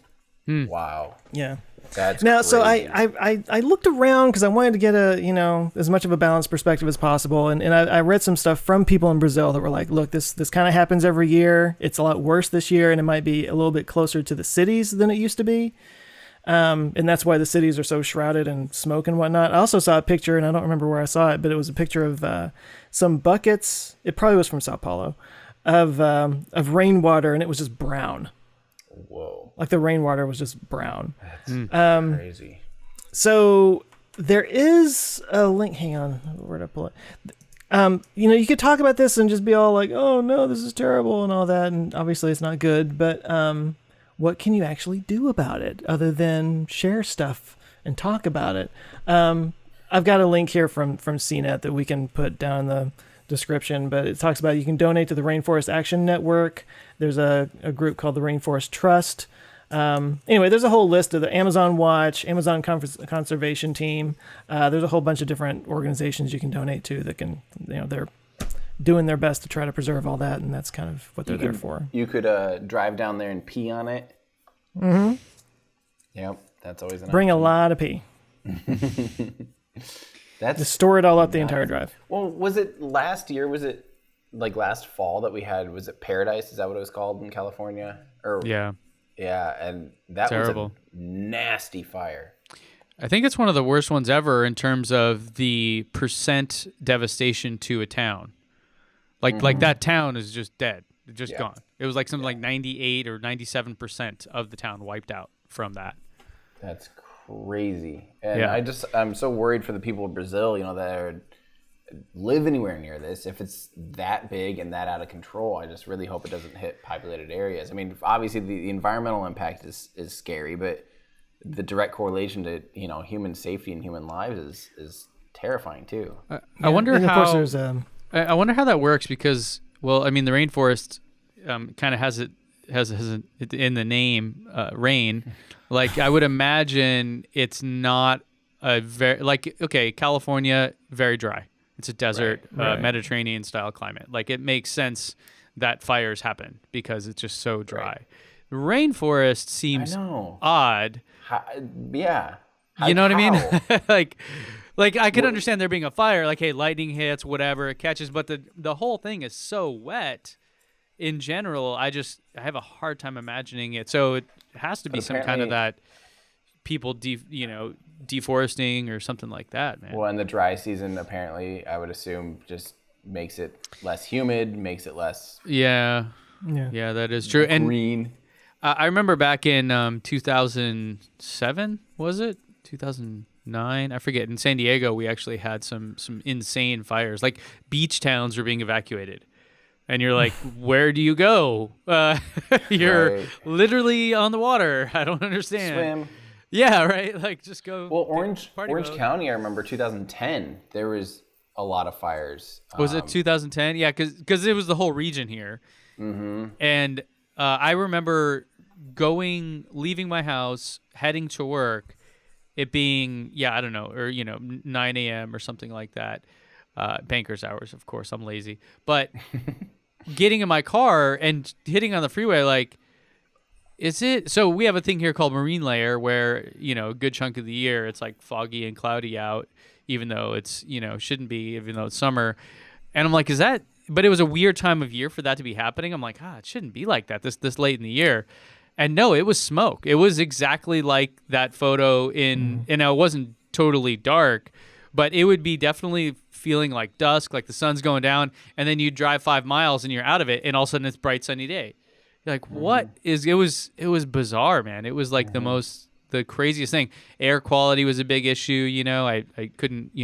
S2: wow.
S1: Yeah.
S2: That's
S1: now,
S2: crazy.
S1: so I looked around because I wanted to get as much of a balanced perspective as possible. And I read some stuff from people in Brazil that were like, look, this kind of happens every year. It's a lot worse this year, and it might be a little bit closer to the cities than it used to be. And that's why the cities are so shrouded in smoke and whatnot. I also saw a picture, and I don't remember where I saw it, but it was a picture of some buckets. It probably was from Sao Paulo, of rainwater, and it was just brown.
S2: Whoa!
S1: Like the rainwater was just brown.
S2: That's crazy.
S1: So there is a link. Hang on, where did I pull it? You could talk about this and just be all like, oh no, this is terrible and all that, and obviously it's not good, but what can you actually do about it other than share stuff and talk about it? I've got a link here from CNET that we can put down in the description, but it talks about you can donate to the Rainforest Action Network. There's a group called the Rainforest Trust. Anyway, there's a whole list of the Amazon Watch, Amazon Conservation Team. There's a whole bunch of different organizations you can donate to that can, they're doing their best to try to preserve all that, and that's kind of what they're there for.
S2: You could drive down there and pee on it.
S1: Mm-hmm.
S2: Yep, that's always an
S1: Bring
S2: option.
S1: a lot of pee.
S2: Just
S1: store it all up the entire drive.
S2: Well, was it last year? Was it like last fall that we had? Was it Paradise? Is that what it was called in California?
S3: Yeah,
S2: and that
S3: terrible.
S2: was a nasty fire.
S3: I think it's one of the worst ones ever in terms of the percent devastation to a town. Like that town is just dead, just gone. It was like something like 98 or 97% of the town wiped out from that.
S2: That's crazy. And I'm so worried for the people of Brazil, that live anywhere near this. If it's that big and that out of control, I just really hope it doesn't hit populated areas. I mean, obviously the environmental impact is scary, but the direct correlation to, human safety and human lives is terrifying too.
S3: I wonder
S1: and
S3: how.
S1: Of course there's,
S3: I wonder how that works because, well, I mean, the rainforest kind of has it in the name, rain. Like, I would imagine it's not a very California, very dry. It's a desert,
S1: Right.
S3: Mediterranean style climate. Like, it makes sense that fires happen because it's just so dry.
S2: Right.
S3: The rainforest seems odd.
S2: Yeah.
S3: You know what I mean? Like I could understand there being a fire, like, hey, lightning hits, whatever, it catches, but the whole thing is so wet in general. I have a hard time imagining it. So it has to be some kind of that people deforesting or something like that, man.
S2: Well, in the dry season, apparently, I would assume just makes it less humid, makes it less
S3: Yeah, that is true.
S2: green.
S3: And I remember back in 2007, was it 2009? I forget. In San Diego, we actually had some insane fires. Like, beach towns were being evacuated, and you're like, "Where do you go? You're literally on the water. I don't understand."
S2: Swim.
S3: Yeah, right. Like, just go.
S2: Well, Orange
S3: mode.
S2: County, I remember 2010. There was a lot of fires.
S3: Was it 2010? Yeah, because it was the whole region here.
S2: Mm-hmm.
S3: And I remember leaving my house, heading to work, it being, I don't know, or, 9 a.m. or something like that. Banker's hours, of course, I'm lazy. But getting in my car and hitting on the freeway, like, so we have a thing here called marine layer where, a good chunk of the year it's like foggy and cloudy out, even though it's, shouldn't be, even though it's summer. And I'm like, but it was a weird time of year for that to be happening. I'm like, it shouldn't be like that this late in the year. And no, it was smoke. It was exactly like that photo and it wasn't totally dark, but it would be definitely feeling like dusk, like the sun's going down, and then you drive 5 miles and you're out of it, and all of a sudden it's bright sunny day. You're like, what is? It was bizarre, man. It was like the craziest thing. Air quality was a big issue. I couldn't,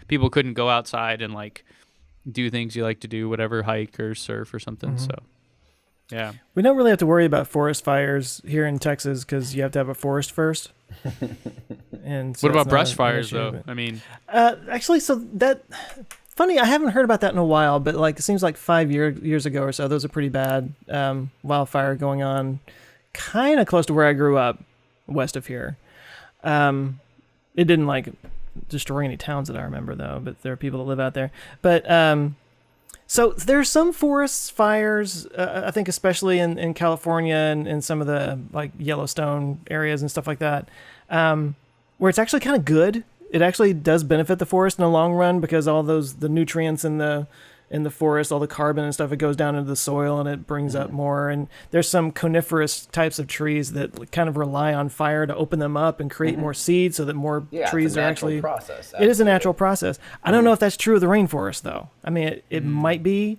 S3: people couldn't go outside and like do things you like to do, whatever, hike or surf or something. So. Yeah.
S1: We don't really have to worry about forest fires here in Texas because you have to have a forest first. And so
S3: what about brush
S1: an
S3: fires,
S1: issue,
S3: though?
S1: but-
S3: I mean,
S1: actually, funny, I haven't heard about that in a while, but like it seems like 5 years ago or so, there was a pretty bad wildfire going on kind of close to where I grew up, west of here. It didn't like destroy any towns that I remember, though, but there are people that live out there. But so there's some forest fires, I think especially in California and some of the like Yellowstone areas and stuff like that, where it's actually kind of good. It actually does benefit the forest in the long run because all the nutrients in the forest, all the carbon and stuff, it goes down into the soil and it brings up more. And there's some coniferous types of trees that kind of rely on fire to open them up and create more seeds so that more trees are actually.
S2: It's a natural process.
S1: It is a natural process. I don't know if that's true of the rainforest, though. I mean, it might be.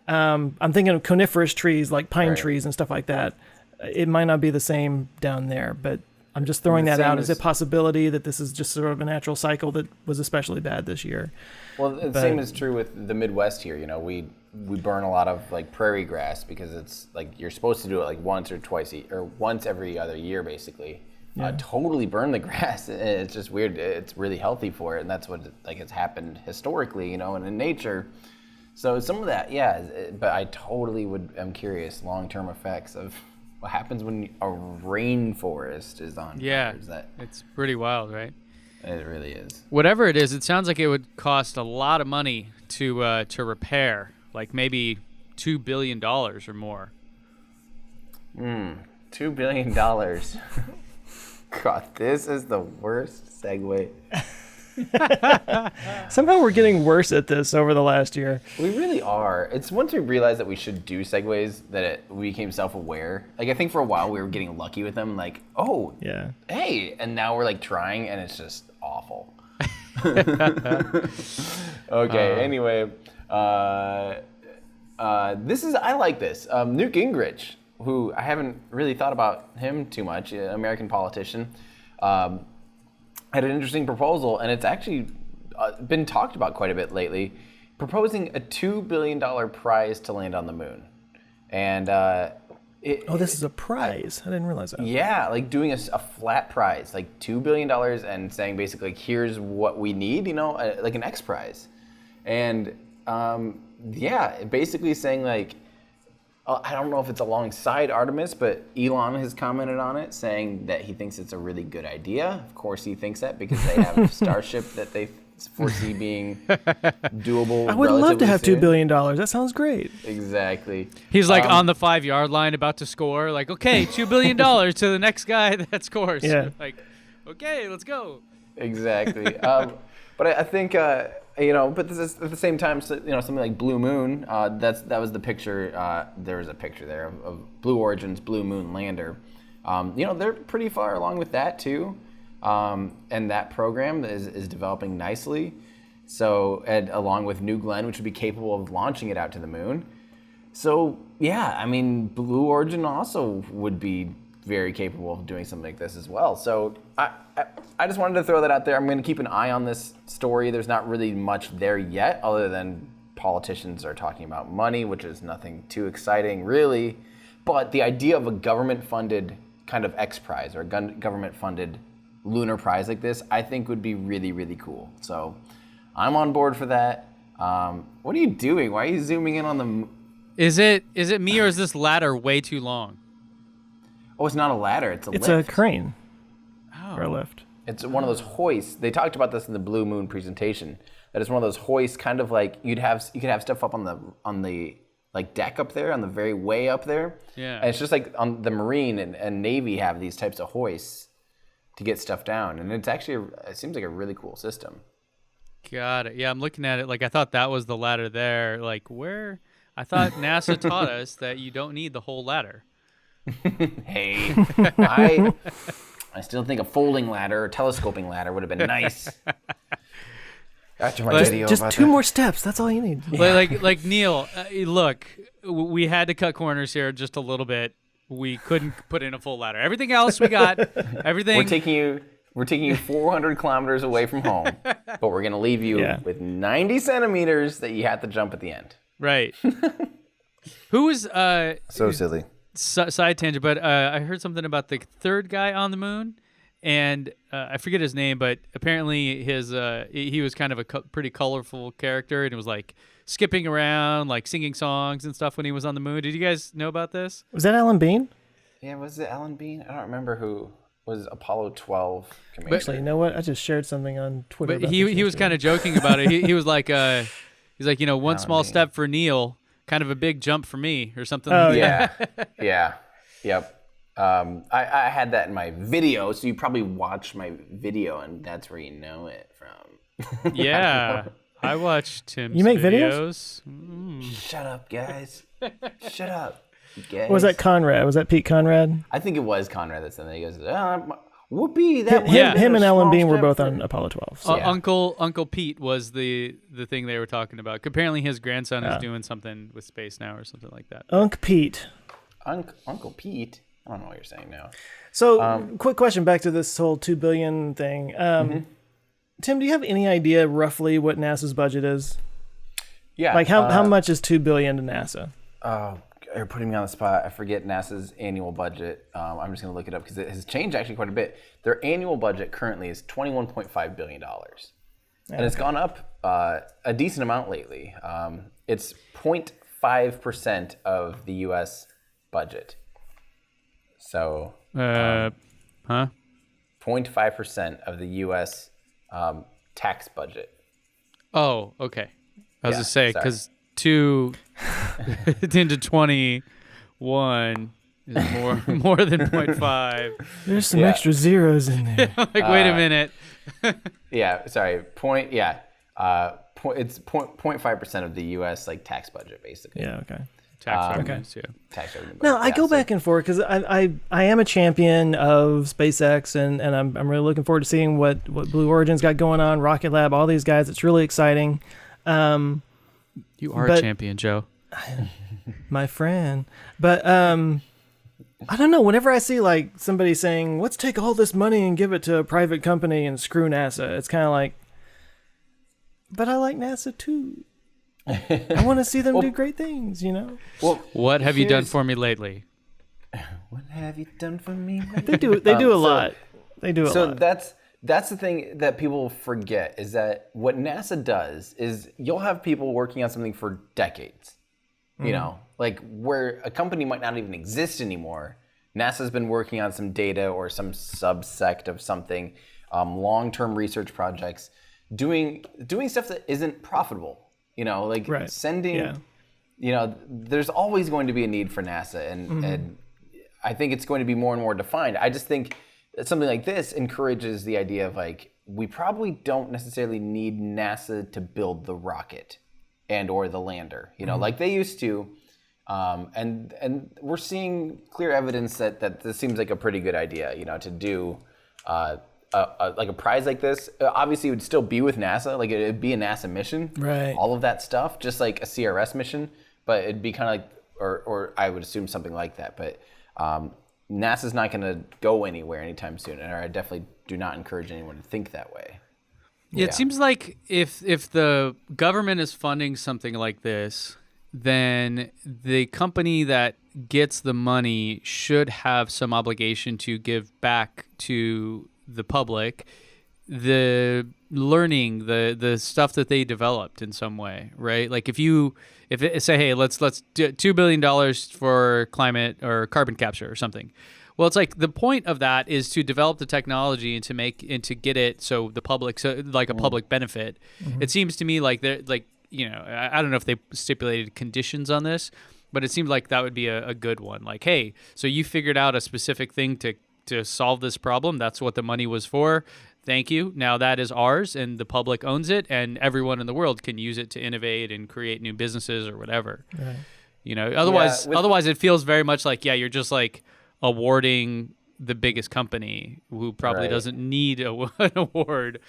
S1: I'm thinking of coniferous trees like pine trees and stuff like that. It might not be the same down there, but I'm just throwing
S2: The
S1: that
S2: same
S1: out as a
S2: as-
S1: possibility that this is just sort of a natural cycle that was especially bad this year.
S2: Well, the same is true with the Midwest here. You know, we burn a lot of like prairie grass because it's like you're supposed to do it like once or twice or once every other year, basically. Totally burn the grass. It's just weird. It's really healthy for it, and that's what like has happened historically, you know, and in nature. So some of that, but I totally am curious long-term effects of what happens when a rainforest is on fire.
S3: It's pretty wild, right?
S2: It really is.
S3: Whatever it is, it sounds like it would cost a lot of money to repair, like maybe $2 billion or more.
S2: $2 billion. God, this is the worst segue.
S1: Somehow we're getting worse at this over the last year.
S2: We really are. It's once we realized that we should do segues that we became self-aware. Like I think for a while we were getting lucky with them. Like, oh,
S1: Yeah.
S2: hey, and now we're like trying, and it's just awful. Okay. Anyway, this is I like this. Newt Gingrich, who I haven't really thought about him too much, an American politician, had an interesting proposal, and it's actually been talked about quite a bit lately, proposing a $2 billion prize to land on the moon. And
S1: This is a prize. I didn't realize that.
S2: yeah, like doing a flat prize, like $2 billion, and saying basically, like, here's what we need, you know, like an X prize. And basically saying like, I don't know if it's alongside Artemis, but Elon has commented on it, saying that he thinks it's a really good idea. Of course he thinks that because they have Starship that they foresee being doable.
S1: I would love to have
S2: relatively
S1: $2 billion. That sounds great.
S2: soon. Exactly.
S3: He's like on the 5-yard line about to score, like, okay, $2 billion to the next guy that scores.
S1: Yeah.
S3: Like, okay, let's go.
S2: Exactly. But I think, but this is at the same time, so, something like Blue Moon, that was the picture, there was a picture there of Blue Origin's Blue Moon lander. They're pretty far along with that too. And that program is developing nicely. So, and along with New Glenn, which would be capable of launching it out to the moon. So, yeah, I mean, Blue Origin also would be very capable of doing something like this as well. So I just wanted to throw that out there. I'm going to keep an eye on this story. There's not really much there yet, other than politicians are talking about money, which is nothing too exciting, really. But the idea of a government-funded kind of X Prize or a government-funded lunar prize like this, I think would be really, really cool. So I'm on board for that. What are you doing? Why are you zooming in on the...
S3: Is it me, or is this ladder way too long?
S2: Oh, it's not a ladder. It's a lift.
S1: It's a crane
S3: Oh.
S1: or a lift.
S2: It's one of those hoists. They talked about this in the Blue Moon presentation. That it's one of those hoists, kind of like you could have stuff up on the like deck up there, on the very way up there.
S3: Yeah.
S2: And it's just like on the Marine and Navy have these types of hoists to get stuff down, and it's actually it seems like a really cool system.
S3: Got it. Yeah, I'm looking at it. Like, I thought that was the ladder there. Like, where? I thought NASA taught us that you don't need the whole ladder.
S2: Hey, I still think a folding ladder or telescoping ladder would have been nice. After my video
S1: Just
S2: about
S1: two
S2: that.
S1: more steps. That's all you need.
S3: Like Neil, look, we had to cut corners here just a little bit. We couldn't put in a full ladder. Everything else we got. Everything.
S2: We're taking you 400 kilometers away from home, but we're gonna leave you with 90 centimeters that you have to jump at the end.
S3: Right. Who was
S2: So silly.
S3: side tangent, but I heard something about the third guy on the moon, and I forget his name, but apparently he was kind of a pretty colorful character, and it was like skipping around, like singing songs and stuff when he was on the moon. Did you guys know about this?
S1: Was that Alan Bean?
S2: Yeah, was it Alan Bean? I don't remember who was Apollo 12 commander.
S1: Actually, you know what? I just shared something on Twitter.
S3: But he was kind of joking about it. He was like, he's like, one small step for Neil, kind of a big jump for me, or something.
S1: Oh,
S3: like that.
S2: Yeah. Yep. I had that in my video, so you probably watched my video, and that's where you know it from.
S3: Yeah. I watched Tim's
S1: You make
S3: videos.
S2: Shut up, guys. Shut up, guys.
S1: Or was that Conrad? Was that Pete Conrad?
S2: I think it was Conrad that said that. He goes, whoopee, that was
S1: Him and
S2: a
S1: Alan
S2: small
S1: Bean were
S2: step
S1: both
S2: for-"
S1: on Apollo 12. So.
S2: Yeah.
S3: Uncle Pete was the thing they were talking about. Apparently his grandson is doing something with space now or something like that.
S1: Unc Pete.
S2: Uncle Pete? I don't know what you're saying now.
S1: So, quick question back to this whole $2 billion thing. Tim, do you have any idea roughly what NASA's budget is?
S2: Yeah.
S1: Like how much is $2 billion to NASA?
S2: Oh, you're putting me on the spot. I forget NASA's annual budget. I'm just going to look it up because it has changed actually quite a bit. Their annual budget currently is $21.5 billion. And it's gone up a decent amount lately. It's 0.5% of the U.S. budget. So, 0.5% of the U.S. Tax budget.
S3: Oh, okay. I was
S2: Yeah,
S3: to say
S2: sorry.
S3: because 2 into 21 is more than 0.5.
S1: There's some
S2: Yeah.
S1: extra zeros in there.
S3: Like, wait a minute.
S2: Yeah, sorry. It's 0.5% of the U.S. like tax budget, basically.
S1: Yeah, okay.
S3: Tax revenues, yeah.
S2: Tax revenue.
S1: No, I
S2: Yeah,
S1: go
S2: so-
S1: back and forth because I am a champion of SpaceX and I'm really looking forward to seeing what Blue Origin's got going on, Rocket Lab, all these guys. It's really exciting.
S3: You are a champion, Joe.
S1: My friend. But I don't know. Whenever I see like somebody saying, let's take all this money and give it to a private company and screw NASA, it's kind of like, but I like NASA too. I want to see them do great things, you know?
S2: Well,
S3: What have you done
S2: here's-
S3: for me lately?
S2: What have you done for me?
S1: They do a lot. They do a
S2: So
S1: lot.
S2: that's the thing that people forget is that what NASA does is you'll have people working on something for decades. You know, like where a company might not even exist anymore. NASA's been working on some data or some subsect of something, long-term research projects, doing stuff that isn't profitable. You know, like
S1: Right.
S2: sending.
S1: Yeah.
S2: You know, there's always going to be a need for NASA, and I think it's going to be more and more defined. I just think that something like this encourages the idea of like we probably don't necessarily need NASA to build the rocket and or the lander, you know, like they used to. And we're seeing clear evidence that this seems like a pretty good idea, you know, to do like a prize like this. Obviously, it would still be with NASA, like it'd be a NASA mission,
S1: Right.
S2: all of that stuff, just like a CRS mission, but it'd be kind of like, or I would assume something like that. But NASA's not going to go anywhere anytime soon, and I definitely do not encourage anyone to think that way.
S3: Yeah, it seems like if the government is funding something like this, then the company that gets the money should have some obligation to give back to the public the learning, the stuff that they developed in some way, right? Like if it say, hey, let's do $2 billion for climate or carbon capture or something. Well, it's like the point of that is to develop the technology and to get it so the public, so like a public benefit. It seems to me like they're like, you know, I don't know if they stipulated conditions on this, but it seemed like that would be a good one. Like, hey, so you figured out a specific thing to solve this problem. That's what the money was for. Thank you. Now that is ours, and the public owns it, and everyone in the world can use it to innovate and create new businesses or whatever.
S1: Right.
S3: You know, otherwise,
S2: with-
S3: otherwise it feels very much like, yeah, you're just like awarding the biggest company who probably
S2: Right.
S3: doesn't need an award.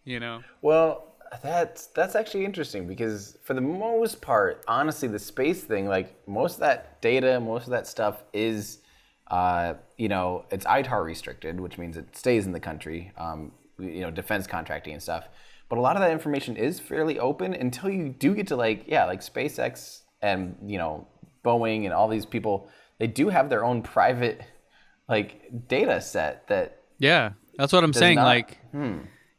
S3: You know.
S2: Well, that's actually interesting because for the most part, honestly, the space thing, like most of that data, most of that stuff is, you know, it's ITAR restricted, which means it stays in the country, you know, defense contracting and stuff. But a lot of that information is fairly open until you do get to like SpaceX and, you know, Boeing and all these people, they do have their own private like data set that.
S3: Yeah, that's what I'm saying.
S2: not-
S3: Like,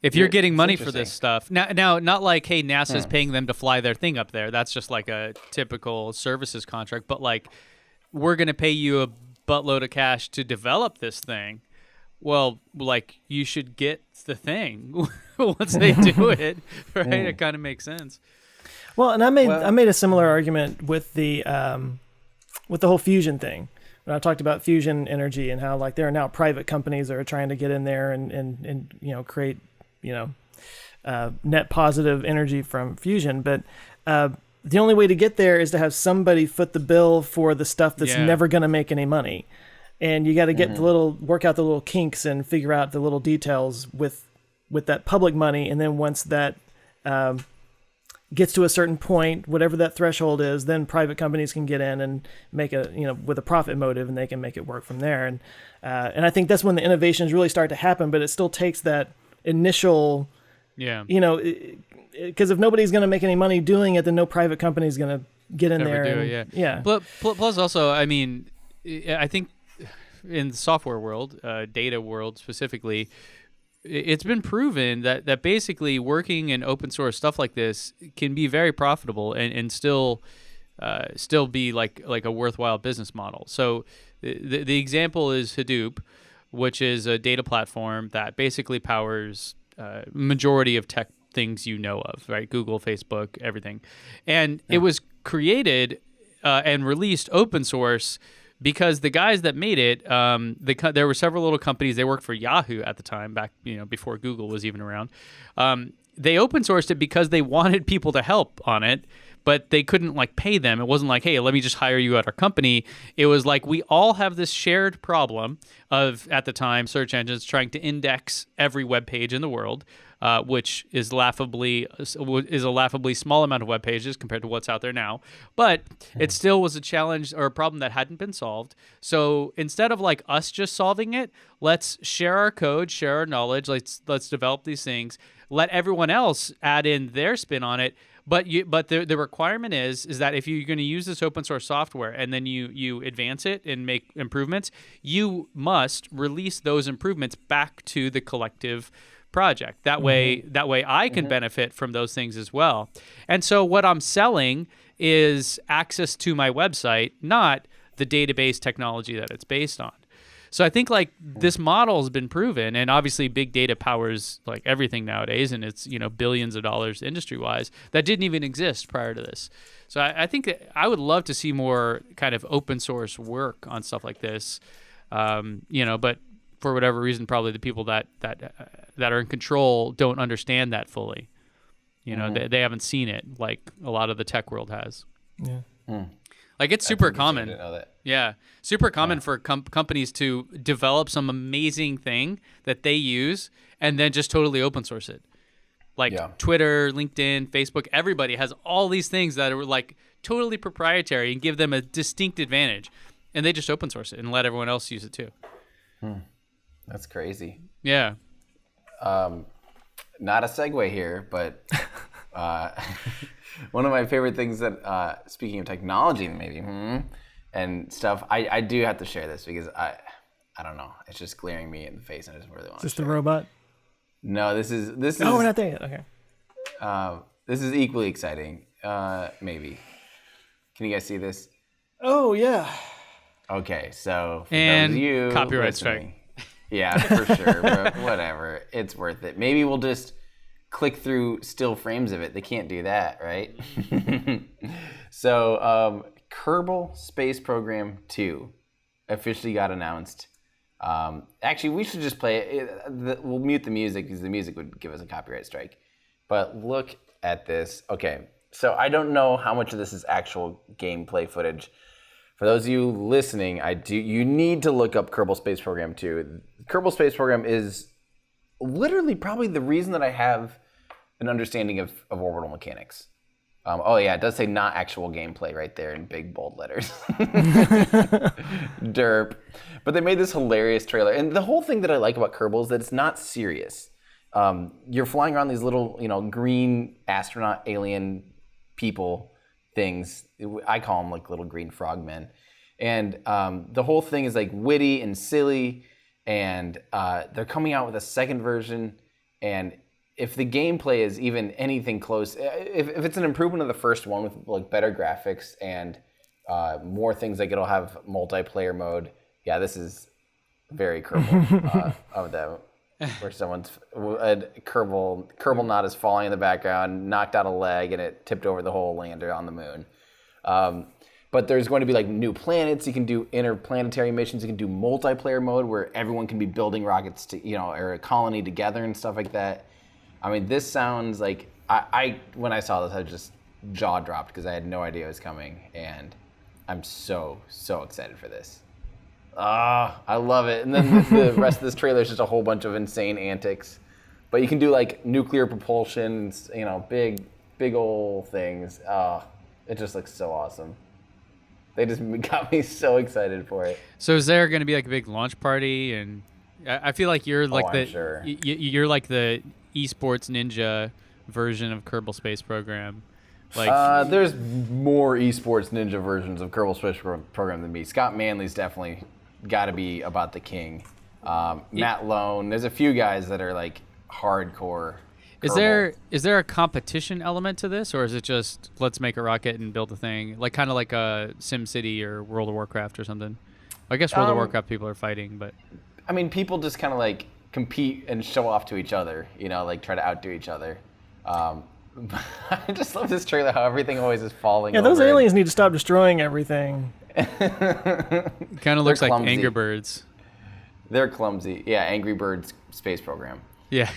S3: if you're getting
S2: it's
S3: money for
S2: interesting.
S3: this stuff now, not like, hey, NASA's paying them to fly their thing up there. That's just like a typical services contract. But like, we're gonna pay you a buttload of cash to develop this thing. Well, like you should get the thing once they do it, right? It kind of makes sense.
S1: Well, and I made a similar argument with the whole fusion thing. When I talked about fusion energy and how like there are now private companies that are trying to get in there and you know create net positive energy from fusion, but the only way to get there is to have somebody foot the bill for the stuff that's
S3: Yeah.
S1: never going to make any money, and you got to get work out the little kinks and figure out the little details with that public money, and then once that gets to a certain point, whatever that threshold is, then private companies can get in and make with a profit motive, and they can make it work from there. And I think that's when the innovations really start to happen, but it still takes that initial, because if nobody's going to make any money doing it, then no private company is going to get in there.
S3: But plus also, I mean, I think in the software world, data world specifically, it's been proven that basically working in open source stuff like this can be very profitable and still be like a worthwhile business model. So the example is Hadoop, which is a data platform that basically powers majority of tech things you know of, right? Google, Facebook, everything. And it was created and released open source because the guys that made it, there were several little companies. They worked for Yahoo at the time, back before Google was even around. They open sourced it because they wanted people to help on it, but they couldn't pay them. It wasn't like, hey, let me just hire you at our company. It was like, we all have this shared problem of, at the time, search engines trying to index every web page in the world, which is a laughably small amount of web pages compared to what's out there now. But it still was a challenge or a problem that hadn't been solved. So instead of us just solving it, let's share our code, share our knowledge. Let's develop these things. Let everyone else add in their spin on it. But the requirement is that if you're going to use this open source software and then you advance it and make improvements, you must release those improvements back to the collective project. That way I can benefit from those things as well. And so what I'm selling is access to my website, not the database technology that it's based on. So I think this model has been proven, and obviously big data powers everything nowadays, and it's billions of dollars industry wise that didn't even exist prior to this. So I think that I would love to see more kind of open source work on stuff like this, but for whatever reason, probably the people that are in control don't understand that fully. They haven't seen it like a lot of the tech world has.
S1: Yeah.
S3: It's super common.
S2: I didn't know that.
S3: Yeah, super common for companies to develop some amazing thing that they use and then just totally open source it. Twitter, LinkedIn, Facebook, everybody has all these things that are totally proprietary and give them a distinct advantage, and they just open source it and let everyone else use it too.
S2: That's crazy.
S3: Yeah.
S2: Not a segue here, but one of my favorite things that, speaking of technology, maybe, and stuff, I do have to share this because I don't know, it's just glaring me in the face, and I just really want to.
S1: Is this the robot?
S2: No, this is.
S1: Oh, we're not there yet. Okay.
S2: This is equally exciting. Maybe. Can you guys see this?
S1: Oh yeah.
S2: Okay, so for
S3: and
S2: those of you
S3: copyright
S2: listening,
S3: strike.
S2: Yeah, for sure. But whatever, it's worth it. Maybe we'll just click through still frames of it. They can't do that, right? So, Kerbal Space Program 2 officially got announced. Actually, we should just play it. We'll mute the music because the music would give us a copyright strike. But look at this. Okay, so I don't know how much of this is actual gameplay footage. For those of you listening, you need to look up Kerbal Space Program 2. Kerbal Space Program is literally probably the reason that I have an understanding of orbital mechanics. It does say not actual gameplay right there in big bold letters. Derp. But they made this hilarious trailer. And the whole thing that I like about Kerbal is that it's not serious. You're flying around these little, green astronaut alien people things. I call them little green frogmen. And the whole thing is witty and silly. And they're coming out with a second version. And if the gameplay is even anything close, if it's an improvement of the first one with better graphics and more things, it'll have multiplayer mode. Yeah, this is very Kerbal of them, where someone's Kerbal knot is falling in the background, knocked out a leg, and it tipped over the whole lander on the moon. But there's going to be new planets. You can do interplanetary missions. You can do multiplayer mode where everyone can be building rockets to, or a colony together and stuff like that. I mean, this sounds like I when I saw this, I just jaw dropped because I had no idea it was coming, and I'm so excited for this. I love it. And then the rest of this trailer is just a whole bunch of insane antics. But you can do nuclear propulsion, big big old things. Oh, it just looks so awesome. They just got me so excited for it.
S3: So is there going to be like a big launch party? And I feel like you're like
S2: I'm sure.
S3: you're like the esports ninja version of Kerbal Space Program. Like
S2: there's more esports ninja versions of Kerbal Space Program than me. Scott Manley's definitely got to be about the king. Matt Lone. There's a few guys that are like hardcore. Kerbal.
S3: Is there a competition element to this, or is it just let's make a rocket and build a thing, like kind of like a SimCity or World of Warcraft or something? I guess World of Warcraft people are fighting, but
S2: I mean, people just kind of like compete and show off to each other, you know, like try to outdo each other. I just love this trailer, how everything always is falling over.
S1: Yeah, those aliens need to stop destroying everything.
S3: Kind of looks like Angry Birds.
S2: They're clumsy. Yeah, Angry Birds Space Program.
S3: Yeah.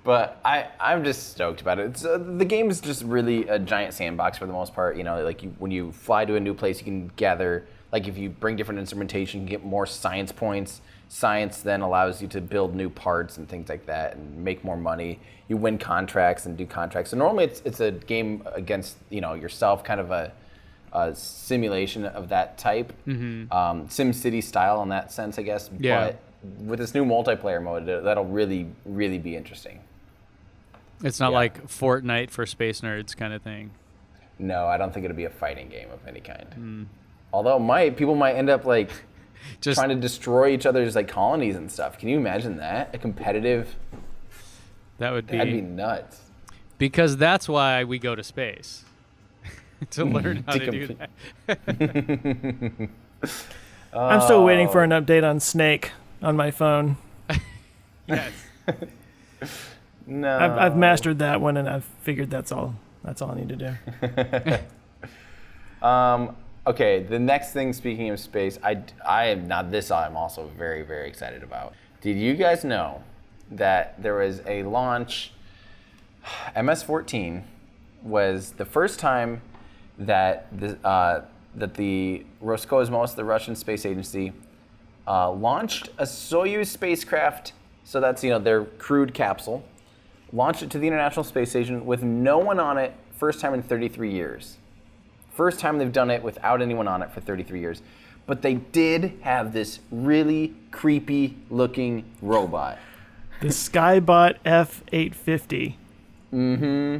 S2: But I'm just stoked about it. The game is just really a giant sandbox for the most part. You know, like when you fly to a new place, you can gather, like if you bring different instrumentation, you can get more science points. Science then allows you to build new parts and things like that and make more money. You win contracts and do contracts. So normally it's a game against, you know, yourself, kind of a simulation of that type. Mm-hmm. SimCity style in that sense, I guess.
S3: Yeah.
S2: But with this new multiplayer mode, that'll really, really be interesting.
S3: It's not like Fortnite for space nerds kind of thing.
S2: No, I don't think it'll be a fighting game of any kind. Although people might end up like just trying to destroy each other's like colonies and stuff. Can you imagine that? A competitive.
S3: That'd
S2: be nuts.
S3: Because that's why we go to space. To learn how to do that.
S1: I'm still waiting for an update on Snake on my phone.
S3: Yes.
S2: No.
S1: I've mastered that one, and I've figured that's all I need to do.
S2: Okay, the next thing, speaking of space, I'm also very, very excited about. Did you guys know that there was a launch, MS-14 was the first time that the Roscosmos, the Russian space agency, launched a Soyuz spacecraft, so that's, you know, their crewed capsule, launched it to the International Space Station with no one on it, first time in 33 years. First time they've done it without anyone on it for 33 years. But they did have this really creepy looking robot.
S1: The Skybot F850.
S2: Mm-hmm.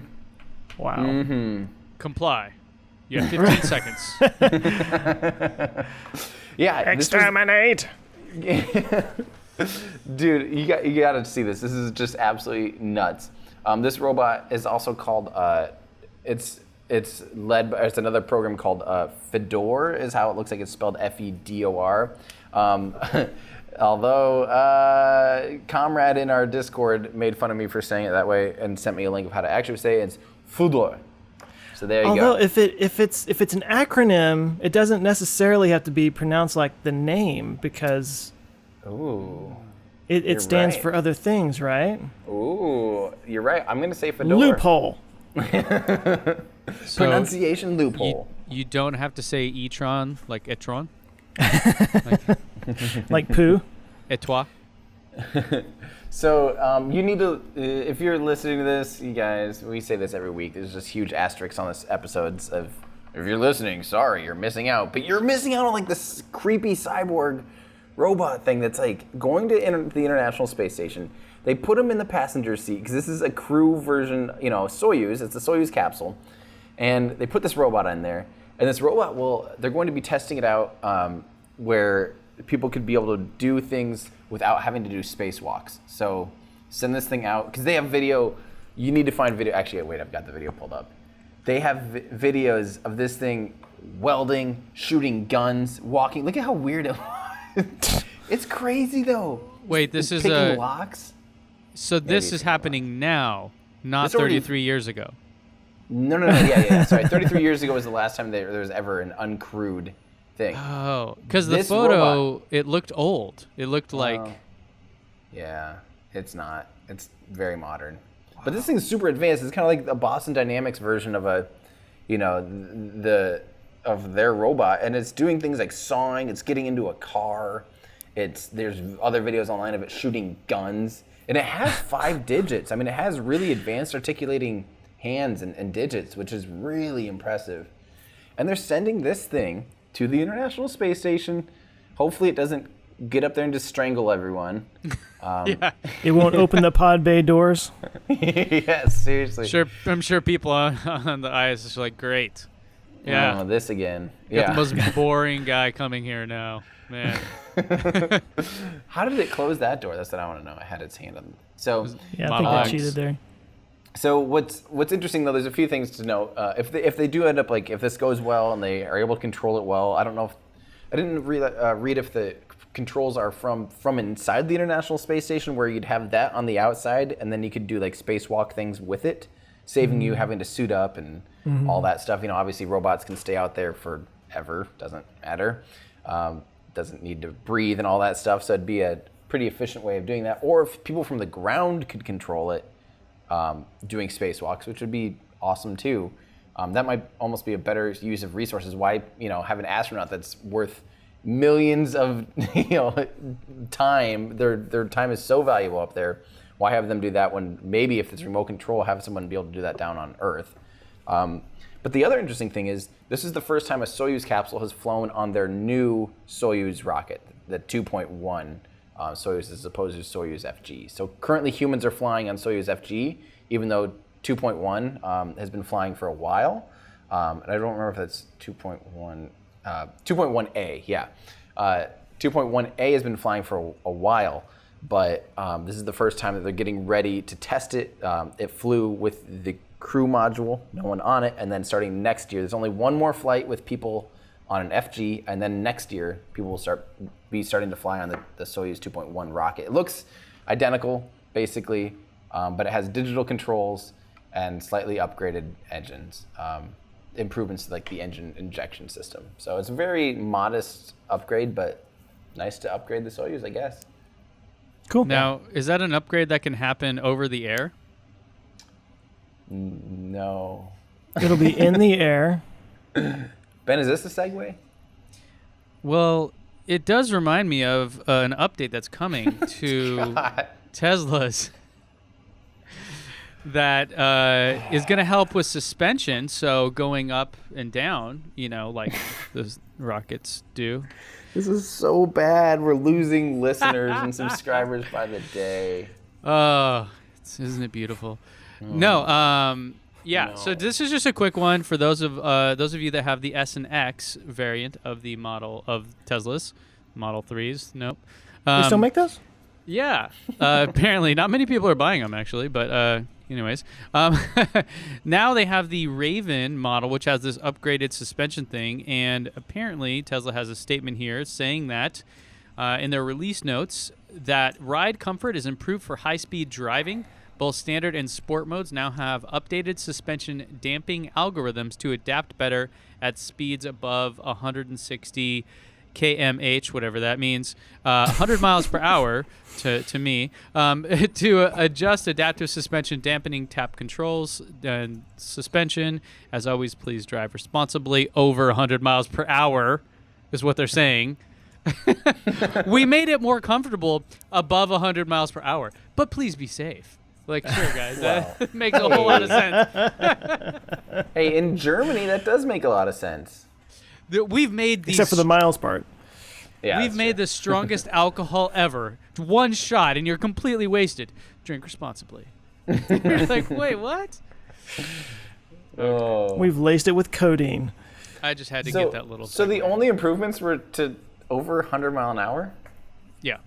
S1: Wow.
S2: Mm-hmm.
S3: Comply. You have 15 seconds.
S2: Yeah.
S1: Exterminate!
S2: Dude, you got to see this. This is just absolutely nuts. This robot is also called, it's another program called Fedor, is how it looks like it's spelled Fedor. Although Comrade in our Discord made fun of me for saying it that way and sent me a link of how to actually say it. It's Fedor. So there you go.
S1: Although if it's an acronym, it doesn't necessarily have to be pronounced like the name, because it stands for other things, right?
S2: Ooh, you're right. I'm gonna say Fedor.
S1: Loophole.
S2: Pronunciation loophole.
S3: You don't have to say e-tron like etron.
S1: Like poo.
S3: Etoile.
S2: So you need to, if you're listening to this, you guys, we say this every week. There's just huge asterisks on this episodes of, if you're listening, sorry, you're missing out. But you're missing out on like this creepy cyborg robot thing that's like going to the International Space Station. They put him in the passenger seat because this is a crew version, you know, Soyuz. It's a Soyuz capsule. And they put this robot in there. And this robot they're going to be testing it out where people could be able to do things without having to do spacewalks. So send this thing out, because they have video. You need to find video. Actually, wait, I've got the video pulled up. They have videos of this thing welding, shooting guns, walking. Look at how weird it was. It's crazy, though.
S3: Wait, this is
S2: picking locks.
S3: So this is happening now, not 33 years ago.
S2: No. Yeah. Sorry, 33 years ago was the last time there was ever an uncrewed thing.
S3: Oh, because the photo, robot, it looked old. It looked like...
S2: Yeah, it's not. It's very modern. Wow. But this thing's super advanced. It's kind of like a Boston Dynamics version of of their robot. And it's doing things like sawing. It's getting into a car. There's other videos online of it shooting guns. And it has 5 digits. I mean, it has really advanced articulating hands and digits, which is really impressive. And they're sending this thing to the International Space Station. Hopefully it doesn't get up there and just strangle everyone.
S3: Yeah.
S1: It won't open the pod bay doors.
S2: Yeah, seriously.
S3: I'm sure people on the ISS are like, great. Yeah.
S2: Oh, this again.
S3: Got the most boring guy coming here now, man.
S2: How did it close that door? That's what I want to know. I had its hand on. So
S1: Yeah, I think they cheated there.
S2: So what's interesting though, there's a few things to note. If they do end up like, if this goes well and they are able to control it well, I don't know if I didn't read if the controls are from inside the International Space Station, where you'd have that on the outside and then you could do like spacewalk things with it, saving you having to suit up and all that stuff. You know, obviously robots can stay out there forever, doesn't matter. Doesn't need to breathe and all that stuff, so it'd be a pretty efficient way of doing that. Or if people from the ground could control it, doing spacewalks, which would be awesome too. That might almost be a better use of resources. Why, have an astronaut that's worth millions of time? Their time is so valuable up there. Why have them do that when maybe if it's remote control, have someone be able to do that down on Earth? But the other interesting thing is this is the first time a Soyuz capsule has flown on their new Soyuz rocket, the 2.1 Soyuz, as opposed to Soyuz FG. So currently humans are flying on Soyuz FG, even though 2.1 has been flying for a while. And I don't remember if that's 2.1, 2.1A, yeah. 2.1A has been flying for a while, but this is the first time that they're getting ready to test it. It flew with the crew module, no one on it, and then starting next year, there's only one more flight with people on an FG, and then next year, people will be starting to fly on the Soyuz 2.1 rocket. It looks identical, basically, but it has digital controls and slightly upgraded engines, improvements to like the engine injection system. So it's a very modest upgrade, but nice to upgrade the Soyuz, I guess.
S1: Cool.
S3: Now, is that an upgrade that can happen over the air?
S2: No.
S1: It'll be in the air.
S2: Ben, is this a segue?
S3: Well, it does remind me of an update that's coming to Teslas that is going to help with suspension, so going up and down, like those rockets do.
S2: This is so bad. We're losing listeners and subscribers by the day.
S3: Oh, isn't it beautiful? No, No. So this is just a quick one for those of you that have the S and X variant of the model of Teslas, Model 3s. Nope.
S1: They still make those?
S3: Yeah. Apparently, not many people are buying them actually, but anyways, now they have the Raven model, which has this upgraded suspension thing, and apparently Tesla has a statement here saying that in their release notes that ride comfort is improved for high-speed driving. Both standard and sport modes now have updated suspension damping algorithms to adapt better at speeds above 160 kmh, whatever that means, 100 miles per hour to me, to adjust adaptive suspension dampening tap controls and suspension. As always, please drive responsibly. Over 100 miles per hour is what they're saying. We made it more comfortable above 100 miles per hour, but please be safe. Like, sure, guys, that makes a whole lot of sense.
S2: Hey, in Germany, that does make a lot of sense.
S3: We've made these...
S1: Except for the miles part.
S2: Yeah,
S3: we've made the strongest alcohol ever. One shot, and you're completely wasted. Drink responsibly. You're like, wait, what?
S2: Oh.
S1: We've laced it with codeine.
S3: I just had to get that little...
S2: So the only improvements were to over 100 mile an hour?
S3: Yeah.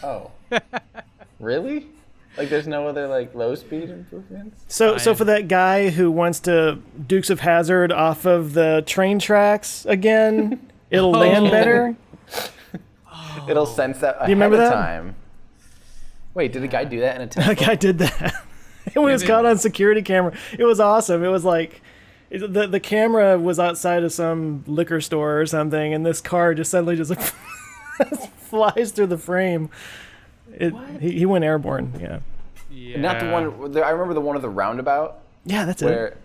S2: Oh. Really? Like, there's no other, like, low-speed improvements?
S1: So for that guy who wants to Dukes of Hazzard off of the train tracks again, it'll land better?
S2: It'll sense that ahead
S1: you remember
S2: of
S1: that?
S2: time. Wait, did a guy do that in a Tesla?
S1: A guy did that. It was caught on security camera. It was awesome. It was like... The camera was outside of some liquor store or something, and this car just suddenly just flies through the frame. He went airborne, yeah.
S2: Not the one... I remember the one of the roundabout.
S1: Yeah, that's
S2: where
S1: it.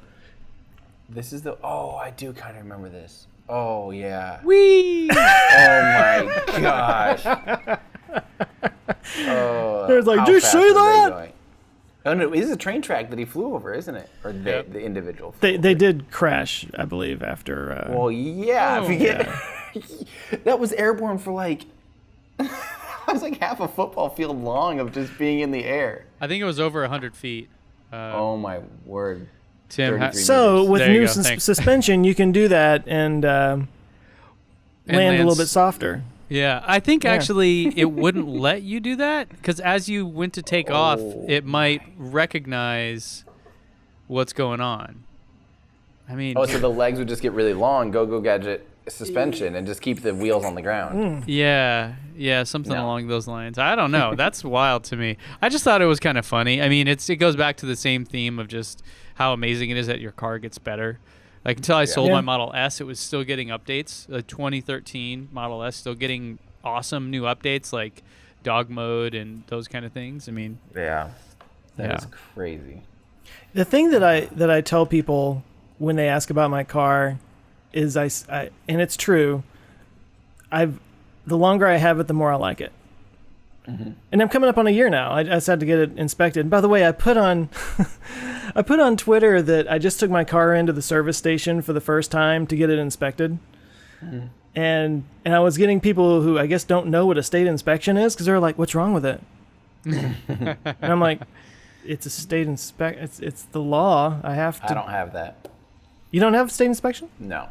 S2: This is the... Oh, I do kind of remember this. Oh, yeah.
S3: Whee!
S2: Oh, my gosh. Oh,
S1: It was like, did you see that?
S2: Oh no, it's a train track that he flew over, isn't it? Or the individual.
S1: They did crash, I believe, after.
S2: Well, yeah. That was airborne for like. That was like half a football field long of just being in the air.
S3: I think it was over 100 feet.
S2: Oh my word.
S3: Tim,
S1: so with
S3: There you
S1: new
S3: go, thanks.
S1: suspension, you can do that and land a little bit softer.
S3: Yeah, I think actually it wouldn't let you do that because as you went to take off, it might recognize what's going on. I mean,
S2: so the legs would just get really long, go gadget suspension, and just keep the wheels on the ground.
S3: yeah, something along those lines. I don't know. That's wild to me. I just thought it was kind of funny. I mean, it goes back to the same theme of just how amazing it is that your car gets better. Like until I sold my Model S, it was still getting updates. The 2013 Model S still getting awesome new updates like dog mode and those kind of things. I mean,
S2: that is crazy.
S1: The thing that I tell people when they ask about my car is I and it's true. The longer I have it, the more I like it. Mm-hmm. And I'm coming up on a year now. I just had to get it inspected. And by the way, I put on Twitter that I just took my car into the service station for the first time to get it inspected. Mm-hmm. And I was getting people who I guess don't know what a state inspection is because they're like, "What's wrong with it?" And I'm like, "It's a state it's the law. I have to."
S2: I don't have that.
S1: You don't have a state inspection?
S2: No.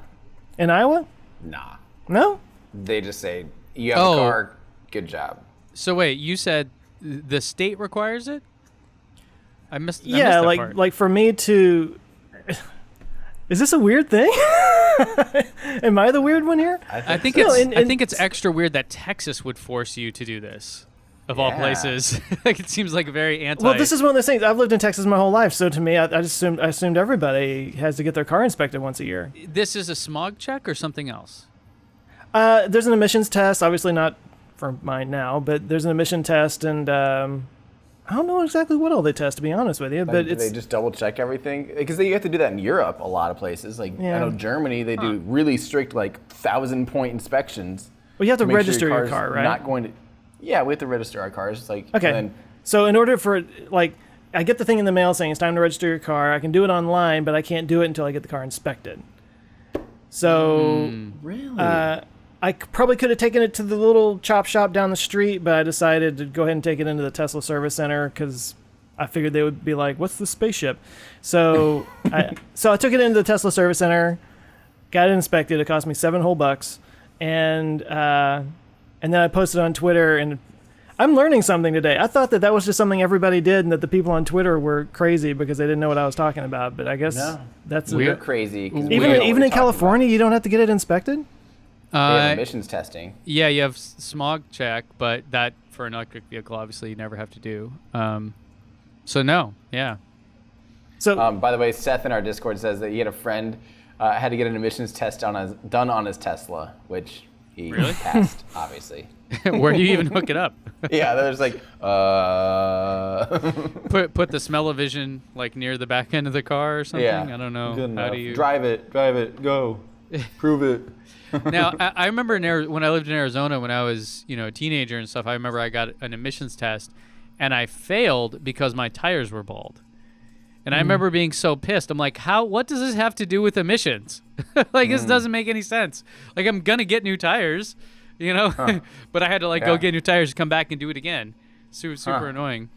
S1: In Iowa?
S2: Nah.
S1: No?
S2: They just say, you have a car, good job.
S3: So wait, you said the state requires it? I missed
S1: Yeah,
S3: that part.
S1: like for me to... Is this a weird thing? Am I the weird one here?
S3: I think it's extra weird that Texas would force you to do this. Of all places. Like it seems like a very anti...
S1: Well, this is one of those things. I've lived in Texas my whole life, so to me, I assumed everybody has to get their car inspected once a year.
S3: This is a smog check or something else?
S1: There's an emissions test, obviously not for mine now, but there's an emission test, and I don't know exactly what all they test, to be honest with you. But
S2: do they just double check everything? Because you have to do that in Europe a lot of places. Like I know Germany, they do really strict 1,000-point inspections.
S1: Well, you have to register your car, right?
S2: Not going to... Yeah, we have to register our cars.
S1: Okay. So in order for I get the thing in the mail saying it's time to register your car. I can do it online, but I can't do it until I get the car inspected. So
S2: really,
S1: I probably could have taken it to the little chop shop down the street, but I decided to go ahead and take it into the Tesla service center because I figured they would be like, "What's the spaceship?" So I took it into the Tesla service center, got it inspected. It cost me $7 whole, and then I posted on Twitter, and I'm learning something today. I thought that was just something everybody did, and that the people on Twitter were crazy because they didn't know what I was talking about. But I guess that's
S2: we're crazy.
S1: Even in California, you don't have to get it inspected.
S2: They have emissions testing.
S3: Yeah, you have smog check, but that for an electric vehicle, obviously, you never have to do. So no, yeah.
S1: So
S2: by the way, Seth in our Discord says that he had a friend had to get an emissions test done on his Tesla, which he passed, obviously.
S3: Where do you even hook it up?
S2: Yeah, there's
S3: put the smell-o-vision near the back end of the car or something.
S2: Yeah,
S3: I don't know.
S2: Good enough.
S3: How do you
S2: drive it, go, prove it.
S3: Now I remember when I lived in Arizona when I was a teenager and stuff. I remember I got an emissions test, and I failed because my tires were bald. And I remember being so pissed. I'm like, what does this have to do with emissions? This doesn't make any sense. I'm going to get new tires, but I had to go get new tires to come back and do it again. Super annoying.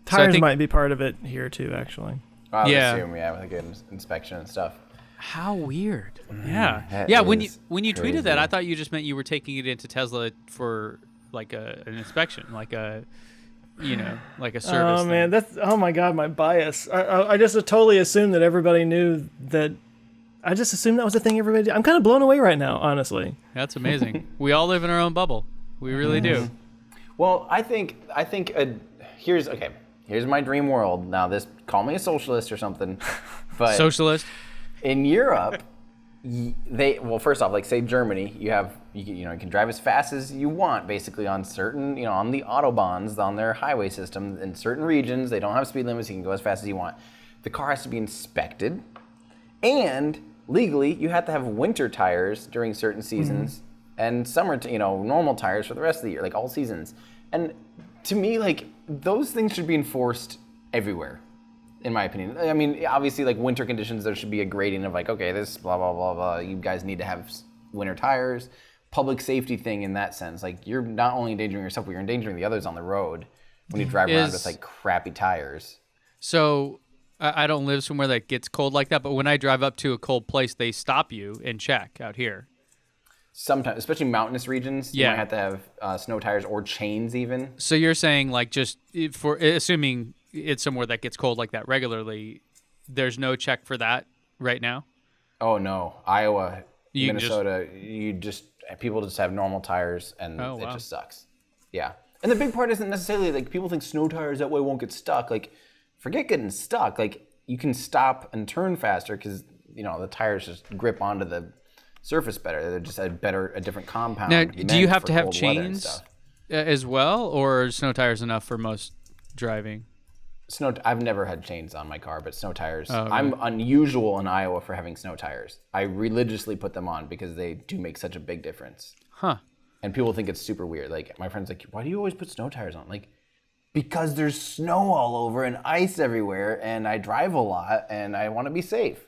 S1: Tires might be part of it here too, actually.
S2: I would assume, with a good inspection and stuff.
S3: How weird. Yeah. When you tweeted that, I thought you just meant you were taking it into Tesla for an inspection, a service.
S1: Oh man, oh my god, my bias. I just totally assumed that everybody knew that. I just assumed that was the thing everybody did. I'm kind of blown away right now, honestly.
S3: That's amazing. We all live in our own bubble. We really do.
S2: Well, I think here's my dream world. Now, call me a socialist or something, but
S3: socialist.
S2: In Europe, first off, say Germany, you can drive as fast as you want, basically on certain, on the autobahns, on their highway system. In certain regions, they don't have speed limits. You can go as fast as you want. The car has to be inspected, and legally, you have to have winter tires during certain seasons, and summer, normal tires for the rest of the year, all seasons. And to me, those things should be enforced everywhere, in my opinion. I mean, obviously, like winter conditions, there should be a grading of like, okay, this blah blah blah blah. You guys need to have winter tires. Public safety thing in that sense. Like you're not only endangering yourself, but you're endangering the others on the road when you drive around with like crappy tires.
S3: So I don't live somewhere that gets cold like that, but when I drive up to a cold place, they stop you and check out here.
S2: Sometimes, especially mountainous regions, you might have to have snow tires or chains even.
S3: So you're saying like just for assuming it's somewhere that gets cold like that regularly, there's no check for that right now?
S2: Oh no, Iowa, Minnesota, people just have normal tires and it just sucks. Yeah. And the big part isn't necessarily like people think snow tires that way won't get stuck. Like forget getting stuck. Like you can stop and turn faster because the tires just grip onto the surface better. They're just a different compound.
S3: Now, do you have to have chains as well, or are snow tires enough for most driving?
S2: I've never had chains on my car, but snow tires.
S3: Oh, really?
S2: I'm unusual in Iowa for having snow tires. I religiously put them on because they do make such a big difference.
S3: Huh.
S2: And people think it's super weird. Like my friend's like, why do you always put snow tires on? Like, because there's snow all over and ice everywhere, and I drive a lot, and I want to be safe.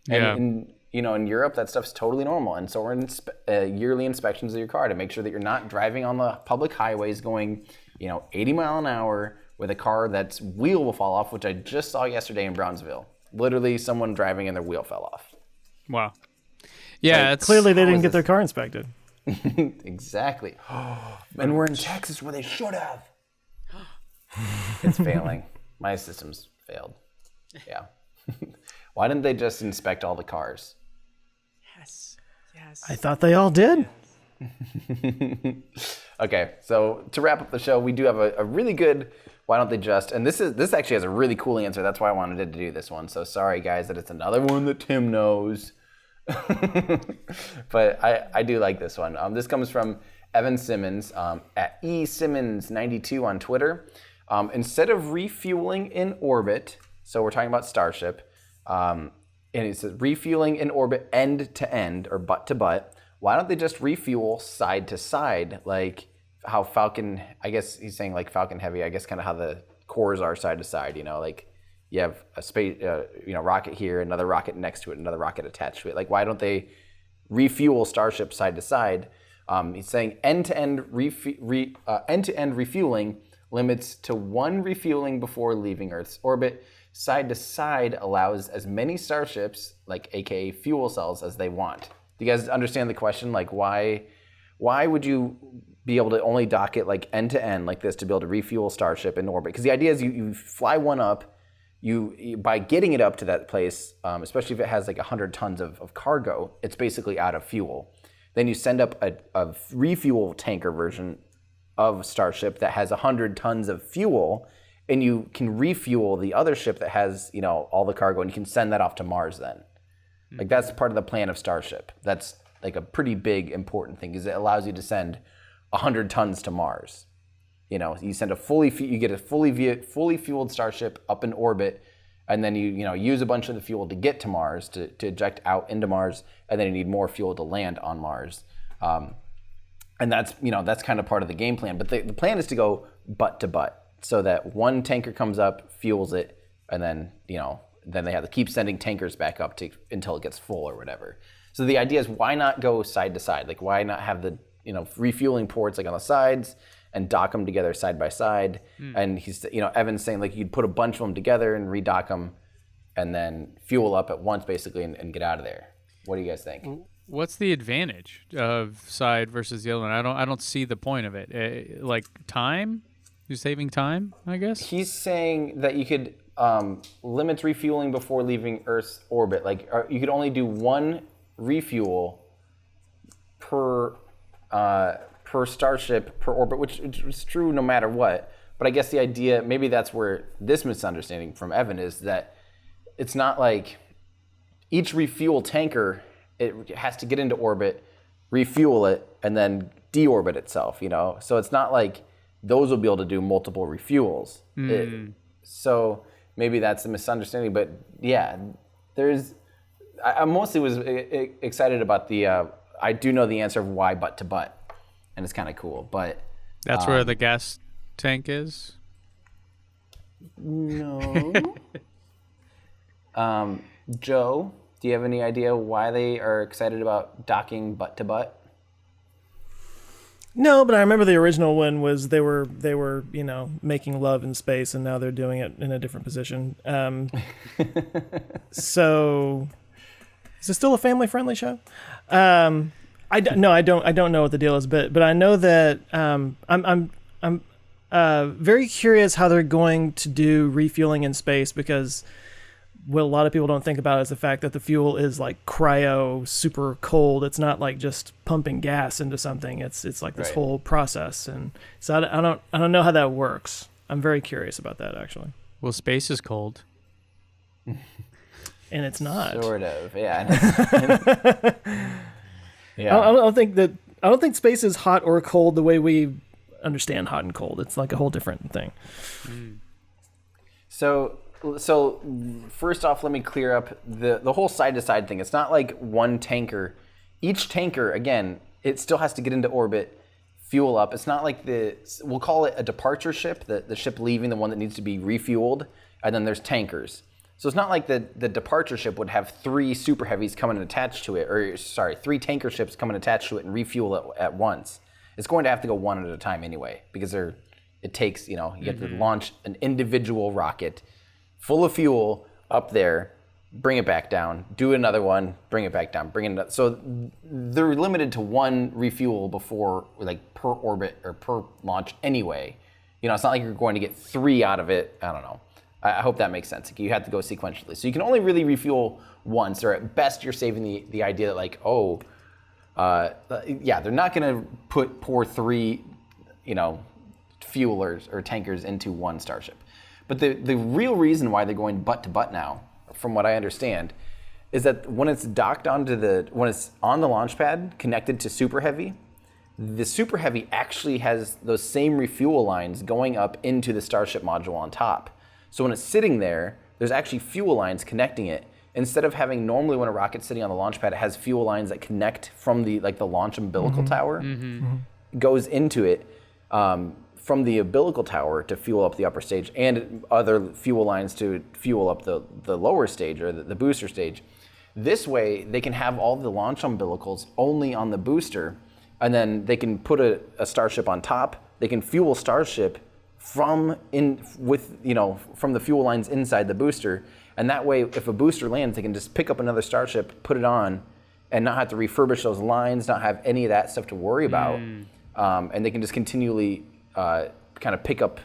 S3: Yeah.
S2: And in Europe, that stuff's totally normal. And so we're yearly inspections of your car to make sure that you're not driving on the public highways going, 80 mile an hour with a car that's wheel will fall off, which I just saw yesterday in Brownsville. Literally, someone driving and their wheel fell off.
S3: Wow. Yeah,
S1: clearly they didn't get their car inspected.
S2: Exactly. And we're in Texas where they should have. It's failing. My system's failed. Yeah. Why didn't they just inspect all the cars?
S3: Yes.
S1: I thought they all did.
S2: Okay, so to wrap up the show, we do have a really good why don't they just, and this actually has a really cool answer. That's why I wanted to do this one. So sorry guys that it's another one that Tim knows. But I do like this one. This comes from Evan Simmons at eSimmons92 on Twitter. Instead of refueling in orbit, so we're talking about Starship, and it says refueling in orbit end to end or butt to butt, why don't they just refuel side to side, like how Falcon, I guess he's saying like Falcon Heavy, I guess kind of how the cores are side to side, like you have a space, rocket here, another rocket next to it, another rocket attached to it. Like, why don't they refuel Starship side to side? He's saying end-to-end refueling limits to one refueling before leaving Earth's orbit. Side to side allows as many Starships, like AKA fuel cells, as they want. Do you guys understand the question? Like, why would you be able to only dock it like end to end like this to be able to refuel Starship in orbit? Because the idea is you fly one up, you by getting it up to that place, especially if it has like 100 tons of cargo, it's basically out of fuel. Then you send up a refuel tanker version of Starship that has 100 tons of fuel, and you can refuel the other ship that has all the cargo, and you can send that off to Mars then. Like that's part of the plan of Starship. That's like a pretty big important thing because it allows you to send 100 tons to Mars. You send you get a fully fueled Starship up in orbit, and then you use a bunch of the fuel to get to Mars to eject out into Mars, and then you need more fuel to land on Mars. And that's kind of part of the game plan. But the plan is to go butt to butt, so that one tanker comes up, fuels it, and then then they have to keep sending tankers back up until it gets full or whatever. So the idea is, why not go side to side? Like, why not have the refueling ports like on the sides and dock them together side by side? And he's Evan's saying like you'd put a bunch of them together and redock them, and then fuel up at once basically and get out of there. What do you guys think?
S3: What's the advantage of side versus the other one? I don't see the point of it. Like time? You're saving time, I guess?
S2: He's saying that you could limit refueling before leaving Earth's orbit. Like you could only do one refuel per Starship per orbit, which is true no matter what. But I guess the idea, maybe that's where this misunderstanding from Evan is, that it's not like each refuel tanker, it has to get into orbit, refuel it, and then deorbit itself, So it's not like those will be able to do multiple refuels. So maybe that's a misunderstanding. But yeah, I mostly was excited about I do know the answer of why butt to butt, and it's kind of cool. But
S3: that's where the gas tank is?
S2: No. Joe, do you have any idea why they are excited about docking butt to butt?
S1: No, but I remember the original one was they were making love in space, and now they're doing it in a different position. So, is it still a family-friendly show? I don't know what the deal is, but I know that I'm very curious how they're going to do refueling in space, because what a lot of people don't think about is the fact that the fuel is like cryo, super cold. It's not like just pumping gas into something. It's like this whole process, and so I don't know how that works. I'm very curious about that, actually.
S3: Well, space is cold,
S1: and it's not.
S2: Sort of, yeah.
S1: Yeah. I don't think space is hot or cold the way we understand hot and cold. It's like a whole different thing.
S2: So first off, let me clear up the whole side-to-side thing. It's not like one tanker. Each tanker, again, it still has to get into orbit, fuel up. It's not like we'll call it a departure ship, the ship leaving, the one that needs to be refueled, and then there's tankers. So it's not like the departure ship would have 3 super heavies coming and attached to it, or 3 tanker ships coming attached to it and refuel it at once. It's going to have to go one at a time anyway, because it takes, you have to launch an individual rocket full of fuel up there, bring it back down, do another one, bring it back down, bring it up. So they're limited to 1 refuel before, like, per orbit or per launch anyway. It's not like you're going to get 3 out of it. I don't know. I hope that makes sense. You have to go sequentially. So you can only really refuel once, or at best you're saving the idea that, like, they're not going to pour 3, fuelers or tankers into one starship. But the real reason why they're going butt to butt now, from what I understand, is that when it's docked when it's on the launch pad connected to Super Heavy, the Super Heavy actually has those same refuel lines going up into the Starship module on top. So when it's sitting there, there's actually fuel lines connecting it. Instead of having normally when a rocket's sitting on the launch pad, it has fuel lines that connect from the launch umbilical tower, goes into it. From the umbilical tower to fuel up the upper stage, and other fuel lines to fuel up the lower stage, or the booster stage. This way, they can have all the launch umbilicals only on the booster, and then they can put a Starship on top. They can fuel Starship from the fuel lines inside the booster, and that way, if a booster lands, they can just pick up another Starship, put it on, and not have to refurbish those lines, not have any of that stuff to worry about, and they can just continually kind of pick up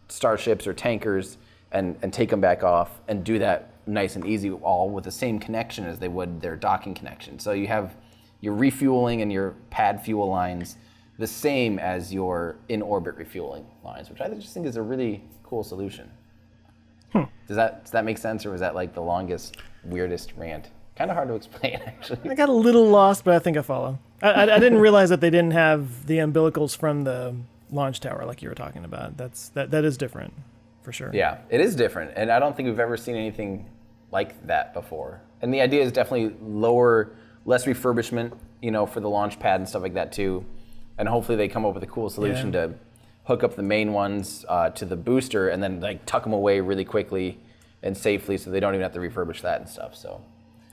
S2: starships or tankers and take them back off, and do that nice and easy, all with the same connection as they would their docking connection. So you have your refueling and your pad fuel lines the same as your in-orbit refueling lines, which I just think is a really cool solution. Does that make sense, or was that like the longest, weirdest rant? Kind of hard to explain, actually.
S1: I got a little lost, but I think I follow. I didn't realize that they didn't have the umbilicals from the launch tower like you were talking about. That is different, for sure.
S2: Yeah, it is different, and I don't think we've ever seen anything like that before. And the idea is definitely less refurbishment, for the launch pad and stuff like that too. And hopefully they come up with a cool solution to hook up the main ones to the booster, and then like tuck them away really quickly and safely, so they don't even have to refurbish that and stuff. So,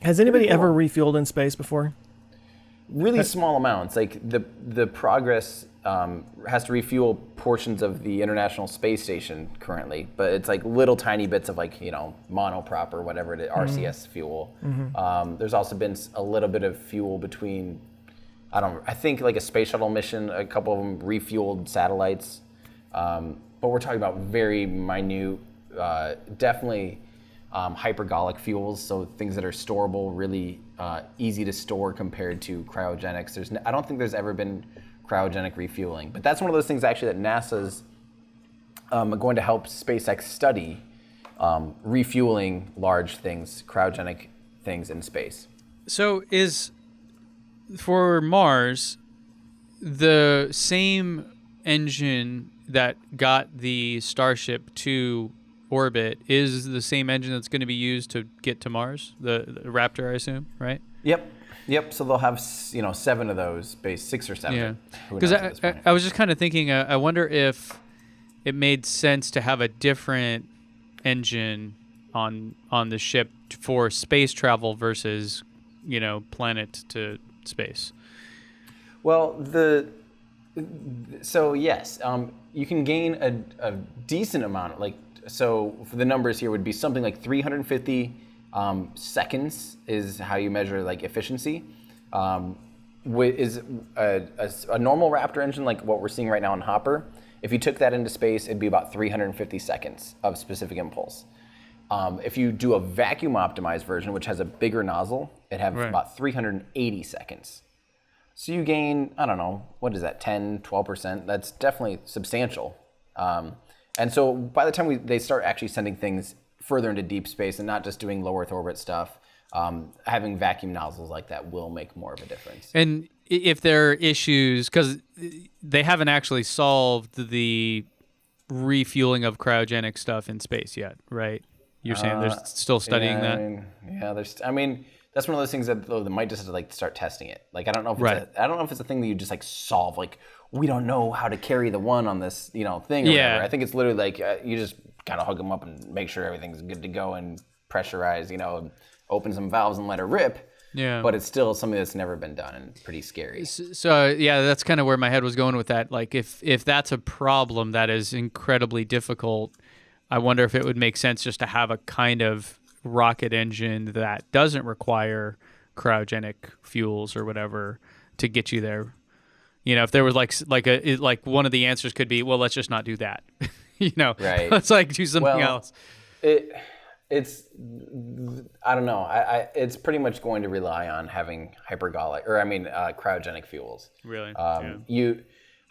S1: has anybody ever refueled in space before?
S2: Really small amounts. Like the Progress has to refuel portions of the International Space Station currently, but it's like little tiny bits of monoprop or whatever it is, RCS fuel. There's also been a little bit of fuel between, I think like a space shuttle mission, a couple of them refueled satellites, but we're talking about very minute, definitely hypergolic fuels, so things that are storable, really easy to store compared to cryogenics. I don't think there's ever been cryogenic refueling, but that's one of those things actually that NASA's going to help SpaceX study, refueling large things, cryogenic things in space.
S3: So is, for Mars, the same engine that got the Starship to orbit is the same engine that's going to be used to get to Mars, the Raptor, I assume, right?
S2: Yep. So they'll have 7 of those, 6 or 7.
S3: Yeah. Because I was just kind of thinking, I wonder if it made sense to have a different engine on the ship for space travel versus, planet to space?
S2: Well, so yes, you can gain a decent amount. So for the numbers here would be something like 350 seconds is how you measure efficiency. Is a normal Raptor engine like what we're seeing right now in Hopper. If you took that into space, it'd be about 350 seconds of specific impulse. If you do a vacuum optimized version, which has a bigger nozzle, it'd have about 380 seconds. So you gain, I don't know, what is that, 10, 12%? That's definitely substantial. And so by the time they start actually sending things further into deep space and not just doing low Earth orbit stuff, having vacuum nozzles like that will make more of a difference.
S3: And if there are issues, because they haven't actually solved the refueling of cryogenic stuff in space yet, right? You're saying they're still studying that?
S2: I mean, that's one of those things that they might just have to start testing it. I don't know if I don't know if it's a thing that you just solve. We don't know how to carry the one on this, thing or whatever. I think it's literally you just kind of hook them up and make sure everything's good to go and pressurize, and open some valves and let it rip.
S3: Yeah.
S2: But it's still something that's never been done and pretty scary.
S3: So yeah, that's kind of where my head was going with that. If that's a problem that is incredibly difficult, I wonder if it would make sense just to have a kind of rocket engine that doesn't require cryogenic fuels or whatever to get you there. If there was like one of the answers could be, well, let's just not do that.
S2: Right.
S3: Let's do something else.
S2: It's I don't know. It's pretty much going to rely on having cryogenic fuels.
S3: Really?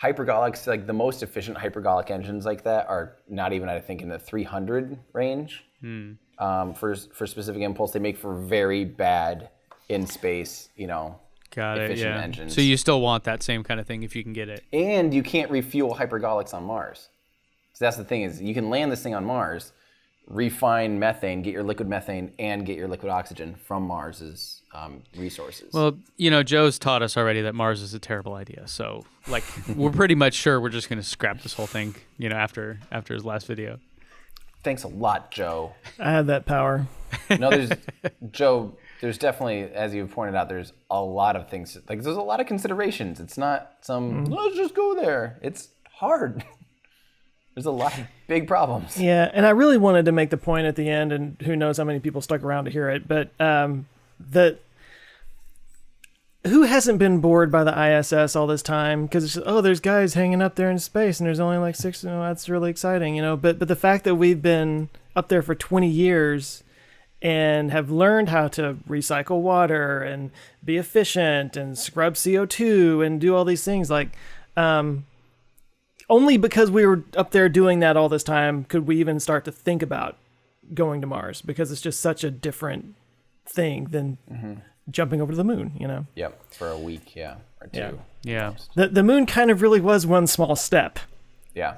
S2: Hypergolics, the most efficient hypergolic engines like that are not even, I think, in the 300 range. For specific impulse. They make for very bad in space, efficient engines.
S3: So you still want that same kind of thing if you can get it.
S2: And you can't refuel hypergolics on Mars. So that's the thing, is you can land this thing on Mars, refine methane, get your liquid methane, and get your liquid oxygen from Mars's resources.
S3: Well, Joe's taught us already that Mars is a terrible idea. So, we're pretty much sure we're just going to scrap this whole thing, after his last video.
S2: Thanks a lot, Joe.
S1: I had that power.
S2: No, there's definitely, as you've pointed out, there's a lot of things. There's a lot of considerations. It's not let's just go there. It's hard. There's a lot of big problems.
S1: Yeah, and I really wanted to make the point at the end, and who knows how many people stuck around to hear it, but that who hasn't been bored by the ISS all this time? Because there's guys hanging up there in space, and there's only 6. That's really exciting, But the fact that we've been up there for 20 years and have learned how to recycle water and be efficient and scrub CO2 and do all these things, only because we were up there doing that all this time could we even start to think about going to Mars, because it's just such a different thing than jumping over to the moon,
S2: Yep, for a week, or two.
S3: Yeah.
S1: The moon kind of really was one small step.
S2: Yeah.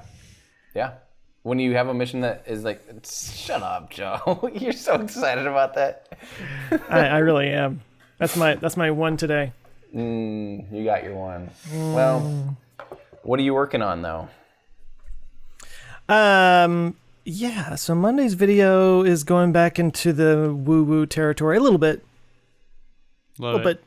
S2: When you have a mission that is shut up, Joe. You're so excited about that.
S1: I really am. That's my one today.
S2: You got your one. Well, what are you working on though?
S1: So Monday's video is going back into the woo-woo territory a little bit.
S3: Love it.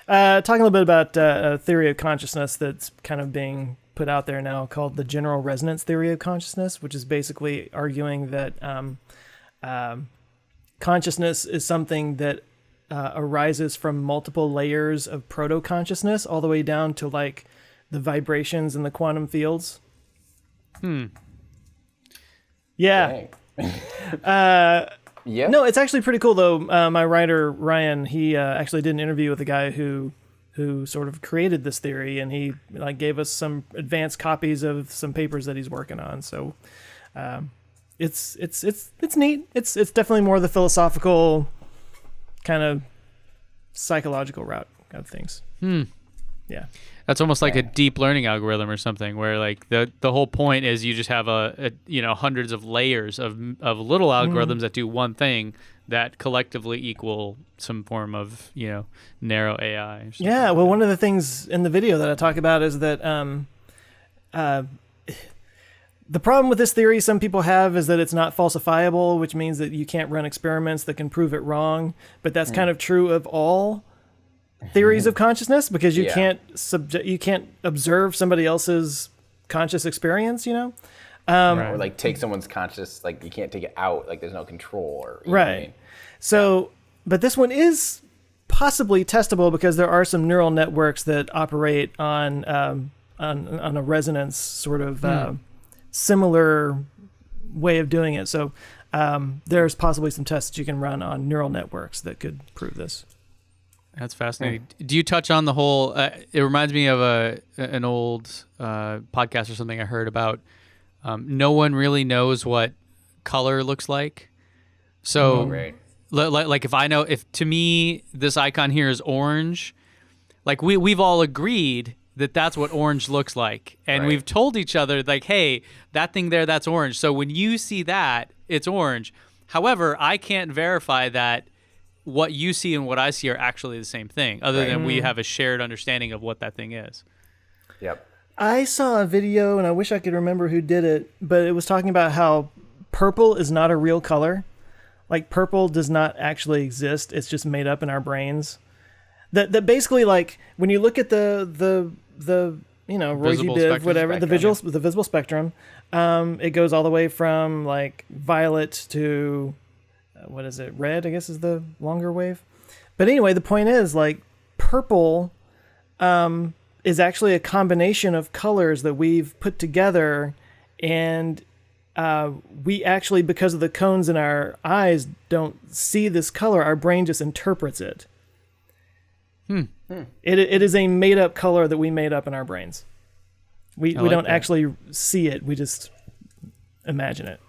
S1: Talking a little bit about a theory of consciousness that's kind of being put out there now called the general resonance theory of consciousness, which is basically arguing that consciousness is something that arises from multiple layers of proto-consciousness all the way down to the vibrations in the quantum fields. Yeah.
S2: Yeah.
S1: No, it's actually pretty cool though. My writer Ryan, he actually did an interview with a guy who sort of created this theory, and he gave us some advanced copies of some papers that he's working on. So it's neat. It's definitely more the philosophical kind of psychological route of things. Yeah.
S3: That's almost like a deep learning algorithm or something, where the whole point is you just have hundreds of layers of little algorithms that do one thing that collectively equal some form of narrow AI. Or something.
S1: Yeah. Well, one of the things in the video that I talk about is that The problem with this theory some people have is that it's not falsifiable, which means that you can't run experiments that can prove it wrong. But that's kind of true of all theories of consciousness, because you can't observe somebody else's conscious experience, you know?
S2: Or like take someone's conscious, like you can't take it out, like there's no control, or you know what I mean?
S1: So, but this one is possibly testable because there are some neural networks that operate on a resonance sort of similar way of doing it. So there's possibly some tests you can run on neural networks that could prove this.
S3: That's fascinating. Do you touch on the whole? It reminds me of an old podcast or something I heard about. No one really knows what color looks like. So, like if to me this icon here is orange, like we've all agreed that that's what orange looks like, and we've told each other like, hey, that thing there, that's orange. So when you see that, it's orange. However, I can't verify that what you see and what I see are actually the same thing, other than we have a shared understanding of what that thing is.
S2: Yep.
S1: I saw a video, and I wish I could remember who did it, but it was talking about how purple is not a real color. Like, purple does not actually exist. It's just made up in our brains. That basically, like, when you look at the you know, Roy G. Biv, whatever, the visible spectrum, it goes all the way from, like, violet to, what is it, red, I guess is the longer wave. But anyway, the point is, like, purple is actually a combination of colors that we've put together, and we actually, because of the cones in our eyes, don't see this color. Our brain just interprets it. It is a made-up color that we made up in our brains. We don't actually see it. We just imagine it.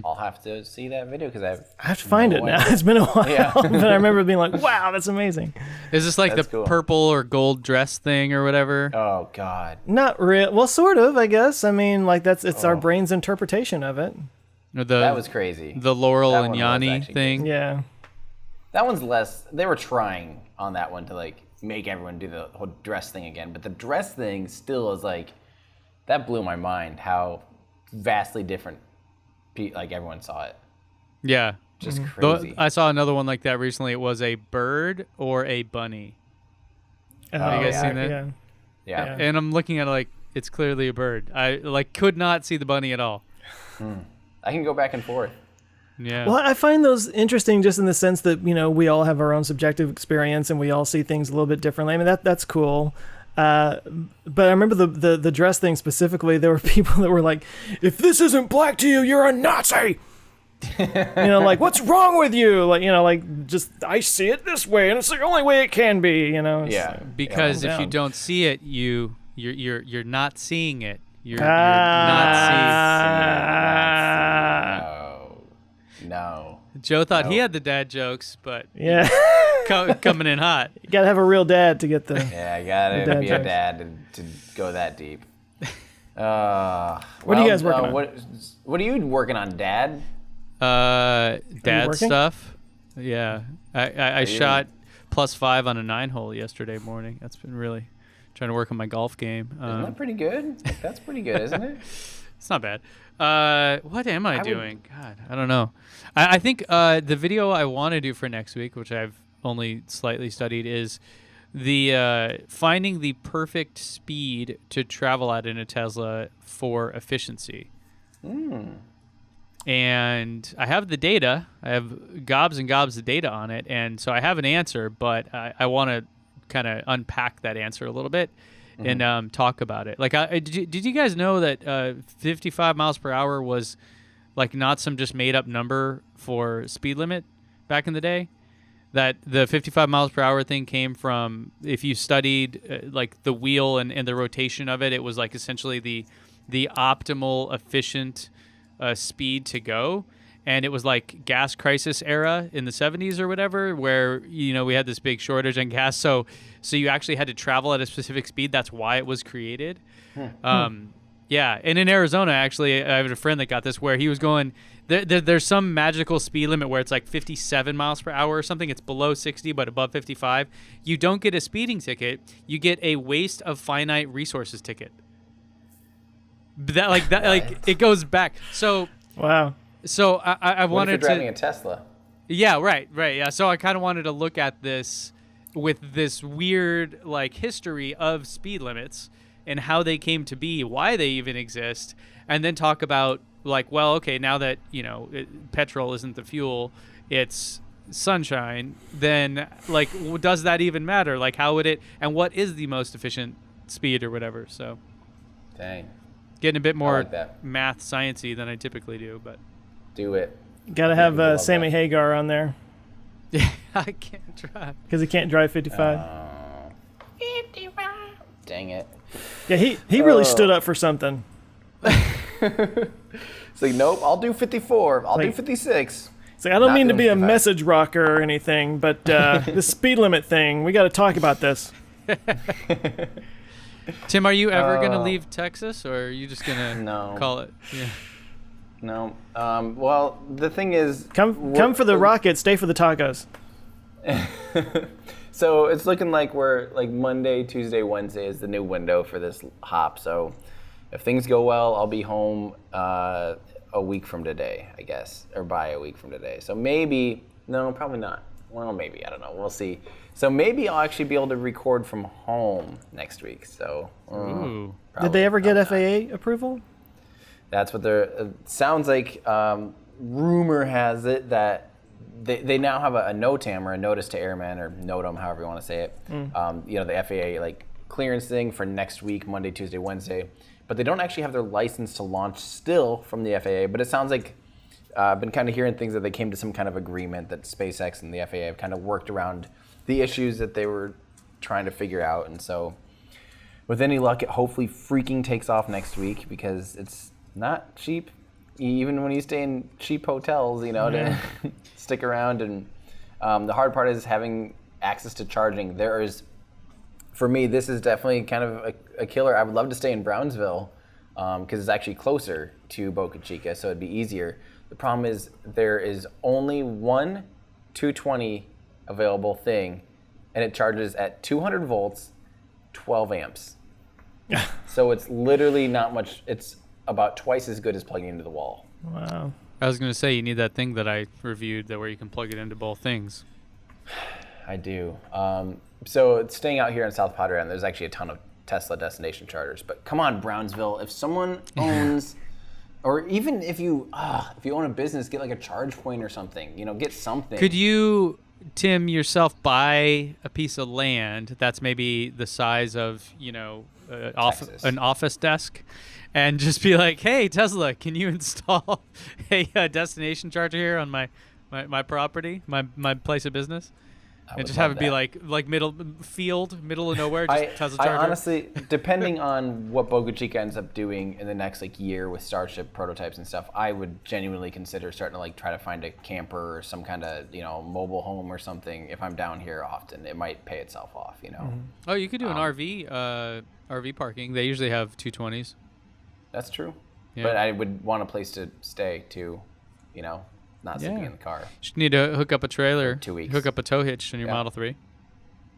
S2: I'll have to see that video because
S1: I have to find it now. It's been a while, but I remember being like, "Wow, that's amazing."
S3: Is this like the purple or gold dress thing or whatever?
S2: Oh God.
S1: Not real. Well, sort of, I guess. I mean, like it's our brain's interpretation of it.
S2: That was crazy.
S3: The Laurel and Yanni thing.
S2: Good.
S1: Yeah.
S2: That one's less. They were trying on that one to like make everyone do the whole dress thing again, but the dress thing still is like that blew my mind. How vastly different. Like everyone saw it.
S3: Yeah.
S2: Just crazy.
S3: I saw another one like that recently. It was a bird or a bunny. Have you guys seen that?
S2: Yeah.
S3: And I'm looking at it like it's clearly a bird. I like could not see the bunny at all.
S2: I can go back and forth.
S1: Yeah. Well, I find those interesting just in the sense that, you know, we all have our own subjective experience and we all see things a little bit differently. I mean, that's cool. But I remember the dress thing specifically. There were people that were like, "If this isn't black to you, you're a Nazi." You know, like, what's wrong with you? Like, you know, like, just I see it this way, and it's the only way it can be. You know.
S3: Because if you don't see it, you're not seeing it. You're not
S2: seeing. No.
S3: Joe thought he had the dad jokes, but
S1: yeah.
S3: Coming in hot.
S1: You gotta have a real dad to get the.
S2: Yeah, I gotta be a dad to go that deep.
S1: What are you guys working on?
S2: What are you working on, Dad?
S3: Dad stuff. Yeah, I shot +5 on a 9-hole yesterday morning. That's been really trying to work on my golf game.
S2: Isn't that pretty good? That's pretty good, isn't it?
S3: It's not bad. What am I doing? God, I don't know. I think the video I want to do for next week, which I've only slightly studied, is the finding the perfect speed to travel at in a Tesla for efficiency. And I have the data. I have gobs and gobs of data on it, and so I have an answer, but I want to kind of unpack that answer a little bit and talk about it. Like, did you guys know that 55 miles per hour was like not some just made up number for speed limit back in the day? That the 55 miles per hour thing came from, if you studied like the wheel and the rotation of it, it was like essentially the optimal efficient speed to go. And it was like gas crisis era in the 70s or whatever, where, you know, we had this big shortage on gas. So you actually had to travel at a specific speed. That's why it was created. Yeah. And in Arizona, actually, I have a friend that got this where he was going, there's some magical speed limit where it's like 57 miles per hour or something. It's below 60, but above 55. You don't get a speeding ticket. You get a waste of finite resources ticket. Like it goes back. So
S1: Wow.
S3: I
S2: What if
S3: wanted
S2: you're
S3: to.
S2: driving a Tesla?
S3: Yeah, right. Yeah. So I kind of wanted to look at this with this weird like history of speed limits and how they came to be, why they even exist, and then talk about like, well, okay, now that petrol isn't the fuel, it's sunshine. Then like, does that even matter? Like, how would it? And what is the most efficient speed or whatever? So,
S2: Dang.
S3: getting a bit more
S2: like that.
S3: math sciencey than I typically do, but
S2: Do it.
S1: Got to
S2: People
S1: have
S2: love
S1: Sammy
S2: that.
S1: Hagar on there
S3: yeah, I can't drive.
S1: because he can't drive 55.
S2: Dang it.
S1: Yeah, he really
S2: Oh.
S1: stood up for something.
S2: It's like, nope, I'll do 54. I'll do
S1: Like-
S2: 56.
S1: It's like, I don't
S2: Not
S1: mean to
S2: doing
S1: be a
S2: 55.
S1: message rocker or anything, but the speed limit thing, we got to talk about this.
S3: Tim, are you ever gonna leave Texas, or are you just gonna
S2: No.
S3: call it? Yeah.
S2: No. Well, the thing is...
S1: Come for the rocket, stay for the tacos.
S2: So it's looking like we're like Monday, Tuesday, Wednesday is the new window for this hop. So if things go well, I'll be home a week from today, I guess, or by a week from today. So maybe, no, probably not. Well, maybe, I don't know. We'll see. So maybe I'll actually be able to record from home next week. So
S3: Ooh.
S1: Did they ever get
S2: probably not.
S1: FAA approval?
S2: That's what they're. Sounds like rumor has it that they now have a NOTAM or a notice to airmen or NOTAM, however you want to say it. The FAA like clearance thing for next week, Monday, Tuesday, Wednesday. But they don't actually have their license to launch still from the FAA. But it sounds like I've been kind of hearing things that they came to some kind of agreement that SpaceX and the FAA have kind of worked around the issues that they were trying to figure out. And so with any luck, it hopefully freaking takes off next week because it's not cheap, even when you stay in cheap hotels, to stick around. And the hard part is having access to charging. For me, this is definitely kind of a killer. I would love to stay in Brownsville because it's actually closer to Boca Chica, so it'd be easier. The problem is there is only one 220 available thing, and it charges at 200 volts, 12 amps. So it's literally not much. It's about twice as good as plugging into the wall.
S1: Wow.
S3: I was gonna say you need that thing that I reviewed that where you can plug it into both things.
S2: I do. So staying out here in South Padre Island, there's actually a ton of Tesla destination charters. But come on, Brownsville, if someone owns, or even if you own a business, get like a charge point or something. Get something.
S3: Could you, Tim, yourself buy a piece of land that's maybe the size of
S2: Texas.
S3: an office desk, and just be like, "Hey, Tesla, can you install a destination charger here on my property, my place of business?" And just have it be like middle of nowhere, just Tesla
S2: I
S3: charger.
S2: honestly, depending on what Boca Chica ends up doing in the next year with Starship prototypes and stuff, I would genuinely consider starting to try to find a camper or some kind of mobile home or something. If I'm down here often, it might pay itself off.
S3: Oh, you could do an RV parking. They usually have 220s.
S2: That's true.
S3: Yeah.
S2: But I would want a place to stay too. Not sleeping
S3: Yeah.
S2: in the car.
S3: Just need to hook up a trailer,
S2: 2 weeks.
S3: hook up a tow hitch in your
S2: Yeah.
S3: Model 3.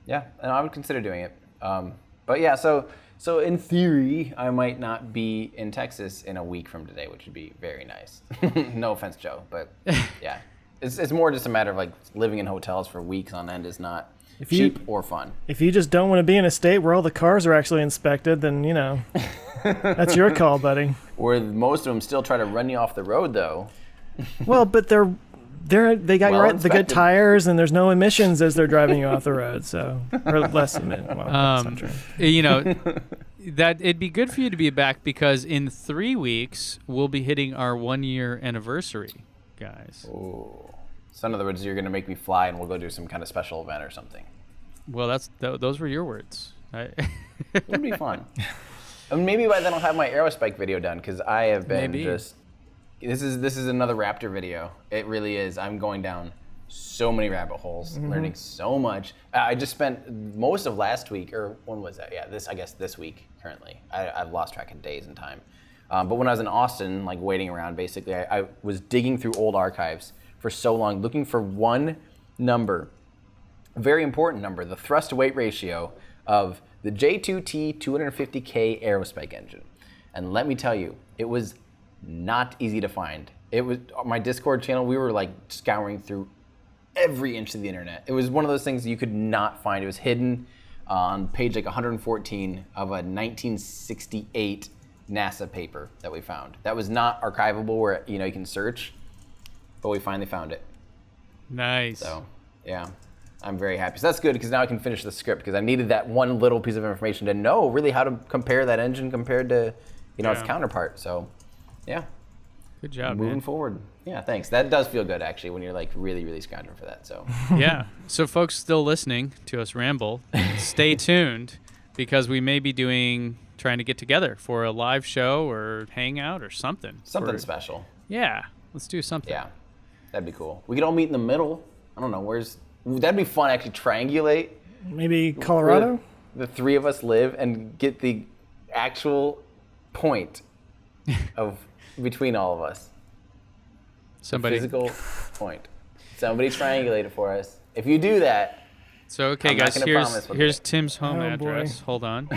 S2: Yeah, and I would consider doing it. But yeah, so in theory, I might not be in Texas in a week from today, which would be very nice. No offense, Joe, but yeah, it's more just a matter of living in hotels for weeks on end is not cheap or fun.
S1: If you just don't want to be in a state where all the cars are actually inspected, then that's your call, buddy.
S2: Where most of them still try to run you off the road, though.
S1: Well, but they got
S2: Well
S1: the good
S2: inspected.
S1: tires, and there's no emissions as they're driving you off the road. So, or less emissions. Well, that's not true.
S3: That it'd be good for you to be back because in 3 weeks we'll be hitting our 1-year anniversary, guys.
S2: Ooh. So in other words, you're gonna make me fly, and we'll go do some kind of special event or something.
S3: Well, those were your words.
S2: It'd be fun. And maybe by then I'll have my Aerospike video done because I have been
S3: Maybe.
S2: just. This is another Raptor video. It really is. I'm going down so many rabbit holes, learning so much. I just spent most of last week, or when was that? Yeah, this week currently. I've lost track of days and time. But when I was in Austin, waiting around, basically, I was digging through old archives for so long, looking for one number, a very important number, the thrust-to-weight ratio of the J2T 250K Aerospike engine. And let me tell you, it was not easy to find. It was my Discord channel. We were like scouring through every inch of the internet. It was one of those things you could not find. It was hidden on page like 114 of a 1968 NASA paper that we found. That was not archivable where you can search, but we finally found it.
S3: Nice.
S2: So yeah, I'm very happy. So that's good because now I can finish the script because I needed that one little piece of information to know really how to compare that engine compared to its counterpart. So yeah.
S3: Good job,
S2: Moving forward. Yeah, thanks. That does feel good, actually, when you're like really, really scrounging for that. So
S3: Yeah. So folks still listening to us ramble, stay tuned because we may be trying to get together for a live show or hangout or something.
S2: Something special.
S3: Yeah. Let's do something.
S2: Yeah, that'd be cool. We could all meet in the middle. I don't know, that'd be fun, actually, triangulate.
S1: Maybe Colorado?
S2: The three of us live and get the actual point of between all of us.
S3: Somebody.
S2: Physical point. Somebody triangulate it for us. If you do that.
S3: So, okay,
S2: I'm
S3: guys, here's Tim's home address.
S1: Boy.
S3: Hold on.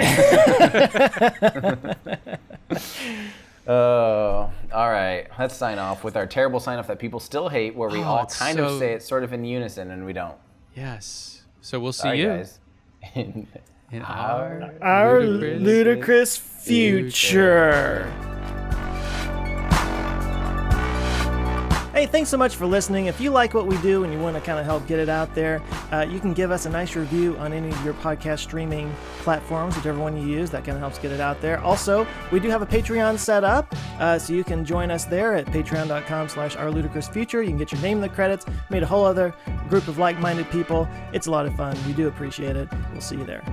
S2: All right. Let's sign off with our terrible sign off that people still hate, where we all kind of say it sort of in unison and we don't.
S3: Yes. So we'll see
S2: All right,
S3: you
S2: guys.
S3: in
S1: Our ludicrous future. Hey, thanks so much for listening. If you like what we do and you want to kind of help get it out there, you can give us a nice review on any of your podcast streaming platforms, whichever one you use. That kind of helps get it out there. Also, we do have a Patreon set up, so you can join us there at patreon.com/ourludicrousfuture. You can get your name in the credits. Made a whole other group of like-minded people. It's a lot of fun. We do appreciate it. We'll see you there.